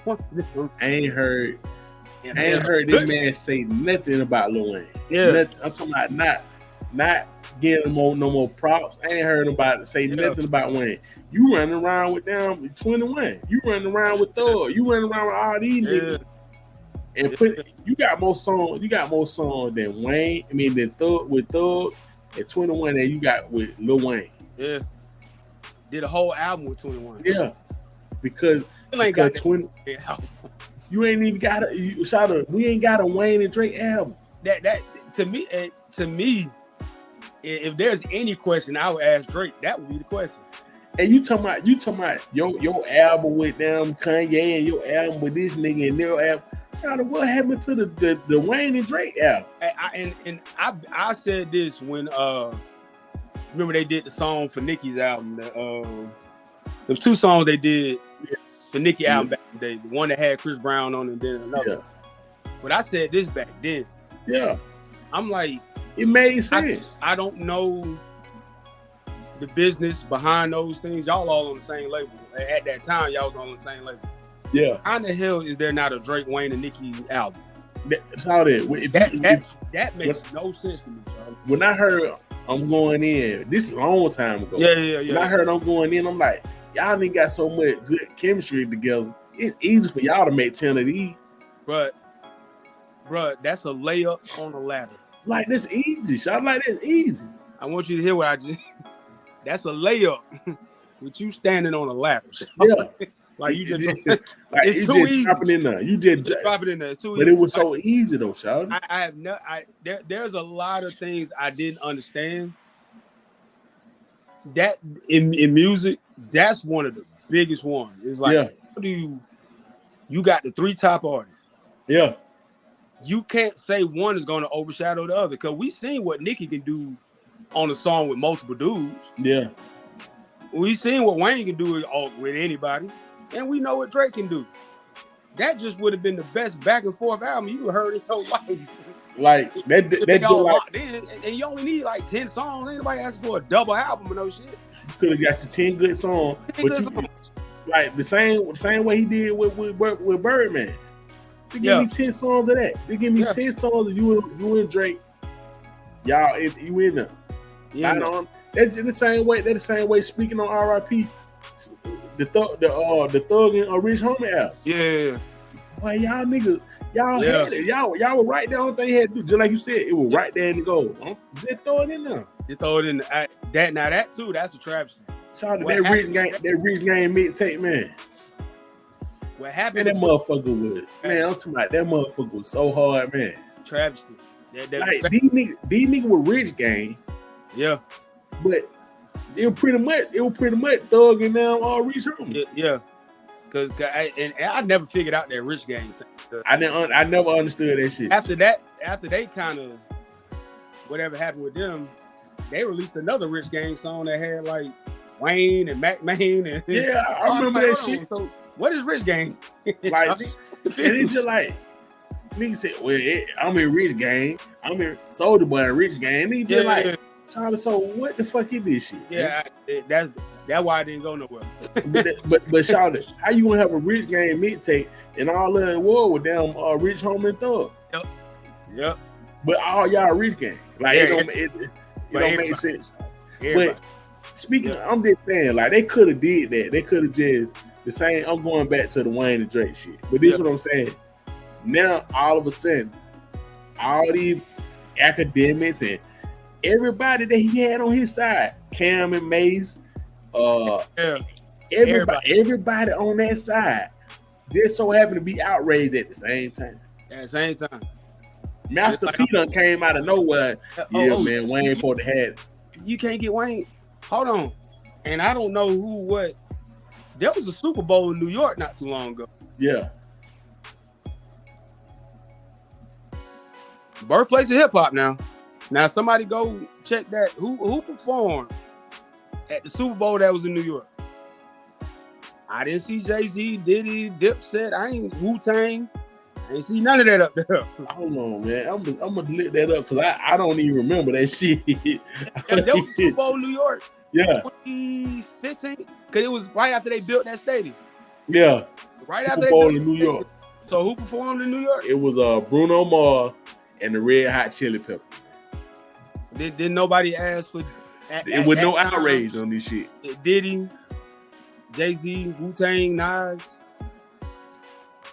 I ain't heard this man say nothing about Lil Wayne. Yeah, I'm talking about not getting no more props. I ain't heard nobody say nothing about Wayne. You running around with them 21. You running around with Thug. You running around with all these niggas. And you got more songs. You got more songs than Wayne. I mean, than Thug with Thug and 21 that you got with Lil Wayne. Yeah. Did a whole album with 21. Yeah. Because 20. You ain't even got we ain't got a Wayne and Drake album. That to me, if there's any question I would ask Drake, that would be the question. And you talking about your album with them Kanye and your album with this nigga and their album. Shout out, what happened to the Wayne and Drake album? I said this when remember they did the song for Nicki's album. The two songs they did the Nicki album back in the day. The one that had Chris Brown on it and then another. Yeah. But I said this back then. Yeah. I'm like, it made sense. I don't know the business behind those things. Y'all all on the same label. At that time, y'all was all on the same label. Yeah. How the hell is there not a Drake, Wayne, and Nicki album? That makes no sense to me, Charlie. When I heard I'm going in, this is a long time ago. Yeah. When I heard I'm going in, I'm like, y'all ain't got so much good chemistry together. It's easy for y'all to make 10 of these. But, bruh, that's a layup on a ladder. Like, that's easy. Shot like that's easy. I want you to hear what I just... That's a layup with you standing on a ladder. Yeah. Like you just... like, it's too easy. Dropping in there. You just drop it in there. It's too but easy. It was so easy, though, Shot. There's a lot of things I didn't understand. That, in music, that's one of the biggest ones. It's like, how do you got the three top artists. Yeah. You can't say one is going to overshadow the other because we seen what Nicki can do on a song with multiple dudes. Yeah. We seen what Wayne can do with anybody, and we know what Drake can do. That just would have been the best back and forth album you heard in your life. Like that just like, and you only need like 10 songs. Ain't nobody asking for a double album or no shit. You could have got you 10 good songs, like the same way he did with Birdman. They give me 10 songs of that. They give me 10 songs of you and Drake. Y'all, you in there? Yeah. That's the same way. That's the same way. Speaking on R.I.P. The Thug and Rich Homie album. Yeah. Boy, y'all niggas, y'all had it. Y'all were right there on the thing you had to do. Just like you said, it was right there in the goal. Just throw it in there. Just throw it in there. That too, that's a travesty. Shout out to that Rich Game mixtape, man. What happened? Man, that motherfucker was, man, I'm talking about that motherfucker was so hard, man. Travesty. Like, these niggas were Rich Gang. Yeah. But it was pretty much Thug and them all Rich Homie. Yeah. Cause I never figured out that Rich Gang thing. I never understood that shit. After they kind of whatever happened with them, they released another Rich Gang song that had like Wayne and Mac Main and I remember that shit. So what is Rich Gang? Like, and it's just like niggas said, well, I'm in Rich Gang, I'm in Soulja Boy and Rich Gang. And he just like, Charlie, so what the fuck is this shit? Yeah, that's why I didn't go nowhere. but Charlie, how you gonna have a Rich Gang mixtape and all in the world with them Rich Homie and Thug? Yep. But all y'all Rich Gang, like it don't make sense. But speaking, I'm just saying, like they could have did that. They could have just the same. I'm going back to the Wayne and Drake shit. But this is what I'm saying. Now all of a sudden, all these academics and everybody that he had on his side, Cam and Mace, everybody on that side, just so happened to be outraged at the same time. At the same time. Master P done came out of nowhere. Man, Wayne supposed to have it. You can't get Wayne. Hold on. And I don't know what. There was a Super Bowl in New York not too long ago. Yeah. Birthplace of hip hop now. Now somebody go check that. Who performed at the Super Bowl that was in New York? I didn't see Jay-Z, Diddy, Dipset. I ain't Wu-Tang. I ain't see none of that up there. Hold on, man. I'm gonna delete that up because I don't even remember that shit. That was Super Bowl in New York. Yeah. 2015. Because it was right after they built that stadium. Yeah. Right Super after Bowl in New York. So who performed in New York? It was Bruno Mars and the Red Hot Chili Peppers. Didn't nobody ask for it was no outrage on this shit. Diddy, Jay-Z, Wu-Tang, Nas.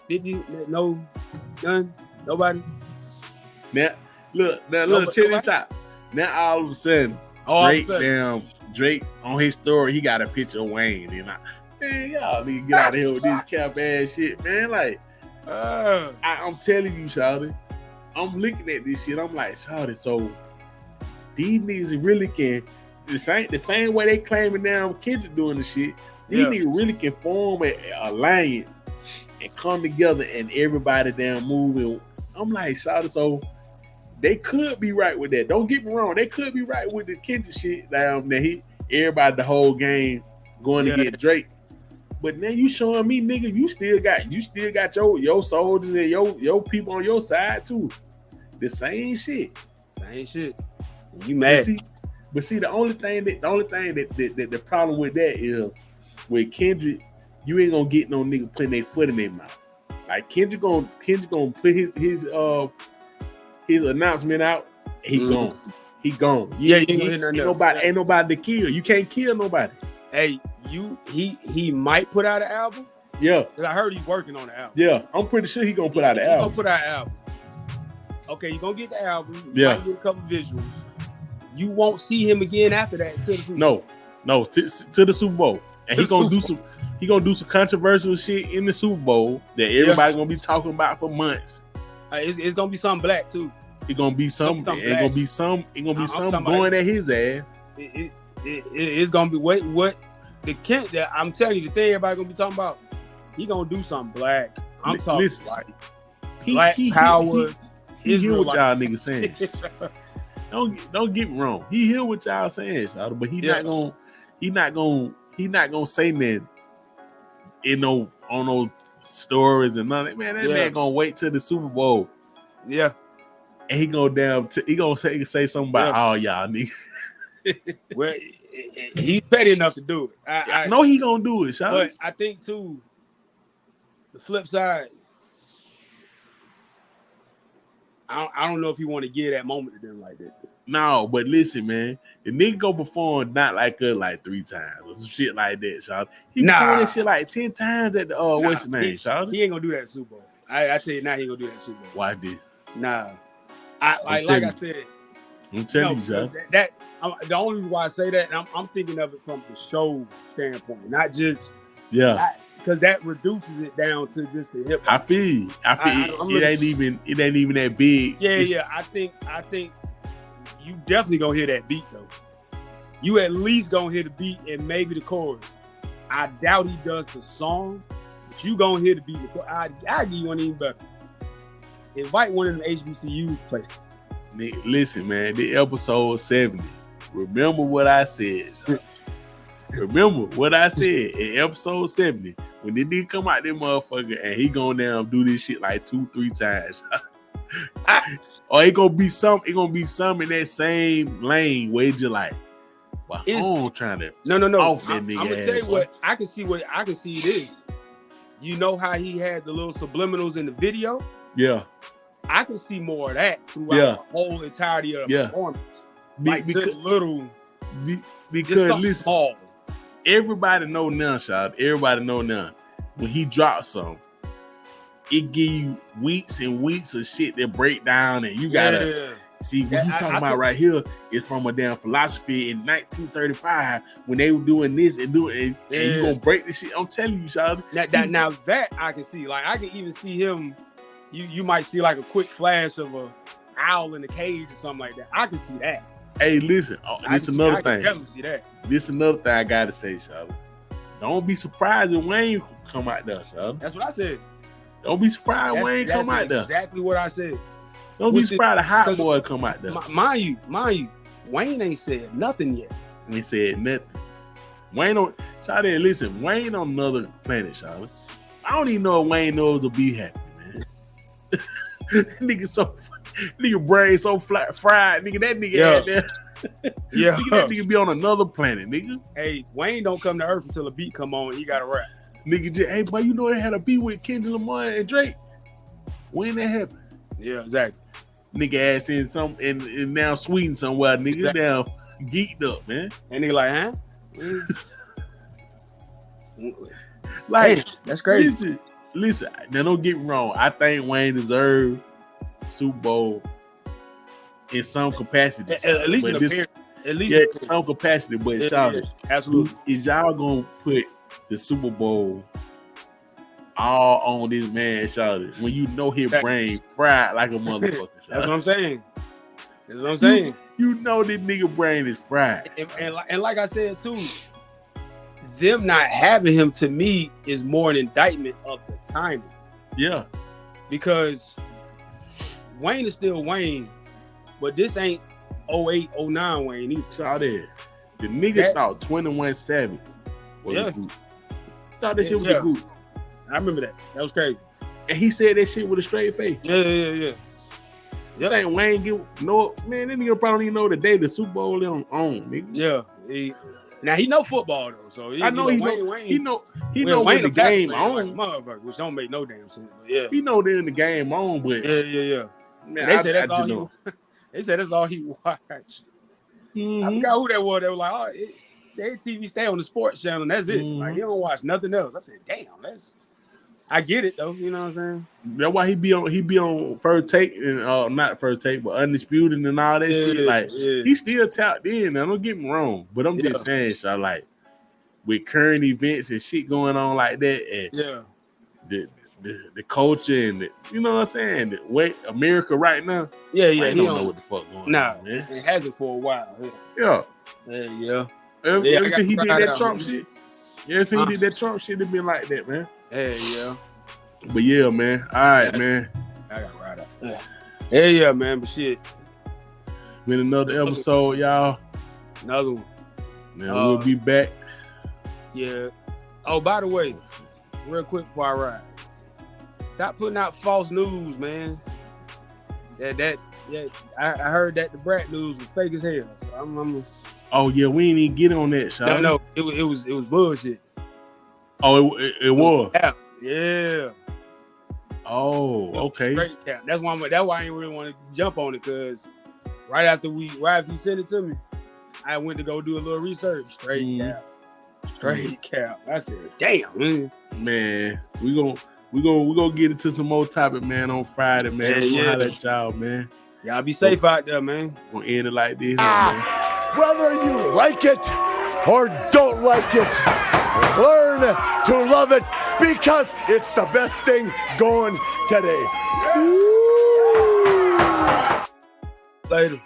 Diddy, none, nobody. Now look, check this out. Now all of a sudden, Drake on his story, he got a picture of Wayne. And man, y'all need to get out of here with this cap ass shit, man. Like, I'm telling you, shawty, I'm looking at this shit. I'm like, shawty, so these niggas really can the same way they claiming now Kendrick doing the shit. These niggas really can form an alliance and come together and everybody damn moving. I'm like, shawty, so they could be right with that. Don't get me wrong. They could be right with the Kendrick shit. That everybody the whole game going to get Drake. But now you showing me, nigga, you still got your soldiers and your people on your side too. The same shit. You mad? But see, the only thing that the problem with that is with Kendrick, you ain't gonna get no nigga putting their foot in their mouth. Like Kendrick gonna put his announcement out. He gone. He gone. Ain't nobody to kill. You can't kill nobody. Hey, he might put out an album. Yeah, because I heard he's working on the album. Yeah, I'm pretty sure he gonna put out an album. Gonna put out an album. Okay, you're gonna get the album. You might get a couple visuals. You won't see him again after that until the Super Bowl. No, to the Super Bowl. And he gonna do some controversial shit in the Super Bowl that everybody gonna be talking about for months. It's gonna be something black too. It's gonna be some going at his ass. It's gonna be what the Kent that I'm telling you, the thing everybody gonna be talking about. He gonna do something black. I'm talking like black power. He hear what y'all niggas saying. Don't get me wrong. He hear what y'all saying, but he not gonna say nothing on those stories and nothing. Man, that man gonna wait till the Super Bowl. Yeah. And he gonna say something about all y'all niggas. Well, he's petty enough to do it. I know he gonna do it, but I think too, the flip side, I don't know if he want to give that moment to them like that. No, but listen, man, the nigga go perform not like us like 3 times or some shit like that, Sean. He performed that shit like 10 times at the what's his name, Sean? He ain't gonna do that Super Bowl. I tell you now, he ain't gonna do that Super Bowl. Why this? Nah, I said. I'm telling you, Sean. The only reason why I say that, and I'm thinking of it from the show standpoint, not just because that reduces it down to just the hip hop. I feel it ain't even that big. Yeah. I think you definitely gonna hear that beat though. You at least gonna hear the beat and maybe the chorus. I doubt he does the song, but you gonna hear the beat. I give you one even better. Invite one of them HBCUs to play. Listen, man, the episode 70. Remember what I said. Remember what I said in episode 70 when they did come out that motherfucker and he gonna down do this shit like 2-3 times. Or it gonna be some in that same lane where it's just like, well, I'm trying to no. Off that I'm nigga gonna tell you what I can see it is. You know how he had the little subliminals in the video? Yeah. I can see more of that throughout the whole entirety of the performance. Because listen, everybody know now, Shad. Everybody know now. When he drops something, it give you weeks and weeks of shit that break down, and you gotta see what you talking about right here is from a damn philosophy in 1935 when they were doing this and doing and you gonna break this shit. I'm telling you, Shad. Now that I can see. Like I can even see him. You might see like a quick flash of owl in the cage or something like that. I can see that. Hey, listen. This another thing. I can definitely see that. This another thing I gotta say, Charlotte. Don't be surprised if Wayne come out there, Charlotte. That's what I said. Don't be surprised if Wayne come out there. Exactly what I said. Don't be surprised if Hot Boy come out there. Mind you, Wayne ain't said nothing yet. He said nothing. Wayne on Charlotte, listen, Wayne on another planet, Charlotte. I don't even know if Wayne knows to be happy, man. Nigga brain so fried, nigga. That nigga out there. Yeah. Nigga, that nigga be on another planet, nigga. Hey, Wayne don't come to Earth until a beat come on. He got to rap. Nigga, just, hey, boy, you know they had a beat with Kendrick Lamar and Drake. When that happened? Yeah, exactly. Nigga ass in some and now Sweden somewhere. Nigga now geeked up, man. And nigga like, huh? Like, hey, that's crazy. Listen. Now don't get me wrong. I think Wayne deserved Super Bowl in some capacity. At least in some capacity. But Charlotte, absolutely, is y'all gonna put the Super Bowl all on this man, Charlotte, when you know his brain fried like a motherfucker? That's what I'm saying. That's what I'm saying. You know this nigga brain is fried. And like I said too, them not having him to me is more an indictment of the timing. Yeah. Because Wayne is still Wayne, but this ain't 08, 09 Wayne either. Saw that. The nigga thought 21 Savage was a group. Thought that shit was a group. I remember that. That was crazy. And he said that shit with a straight face. Yeah. You think Wayne man, that nigga probably don't even know the day the Super Bowl is on, nigga. Yeah. Now he know football though, so I know he know when the game on, motherfucker, which don't make no damn sense. But yeah, he know they're in the game on, but yeah. Man, they said that's all he. They said that's all he watched. Mm-hmm. I forgot who that was. They were like, oh, their TV stay on the sports channel, and that's it. Mm-hmm. Like he don't watch nothing else. I said, damn, I get it though. You know what I'm saying? That's why he be on First Take and not First Take, but Undisputed and all that shit. Like he still tapped in. Now don't get me wrong, but I'm just saying, Shaw, like with current events and shit going on like that, and the culture and you know what I'm saying, the way America right now. Yeah, he don't know what the fuck going on, man. It hasn't for a while. Yeah. Ever since he did that Trump shit. Ever since he did that Trump shit, it been like that, man. Yeah. But yeah, man. All right, man. I got right out. Yeah, man. But shit. Been another episode, y'all. Another one. Now we'll be back. Yeah. Oh, by the way, real quick before I ride. Stop putting out false news, man. I heard that the Brat news was fake as hell. So oh yeah, we ain't even get on that, Sean. No, it was bullshit. Oh, it was. Yeah. Oh, okay. Straight cap. That's why I didn't really want to jump on it, because right after he sent it to me, I went to go do a little research. Straight cap. I said, damn, man. We gonna get into some more topic, man, on Friday, man. We'll holler at y'all, man. Y'all be safe out there, man. Gonna end it like this, man. Whether you like it or don't like it, learn to love it, because it's the best thing going today. Later.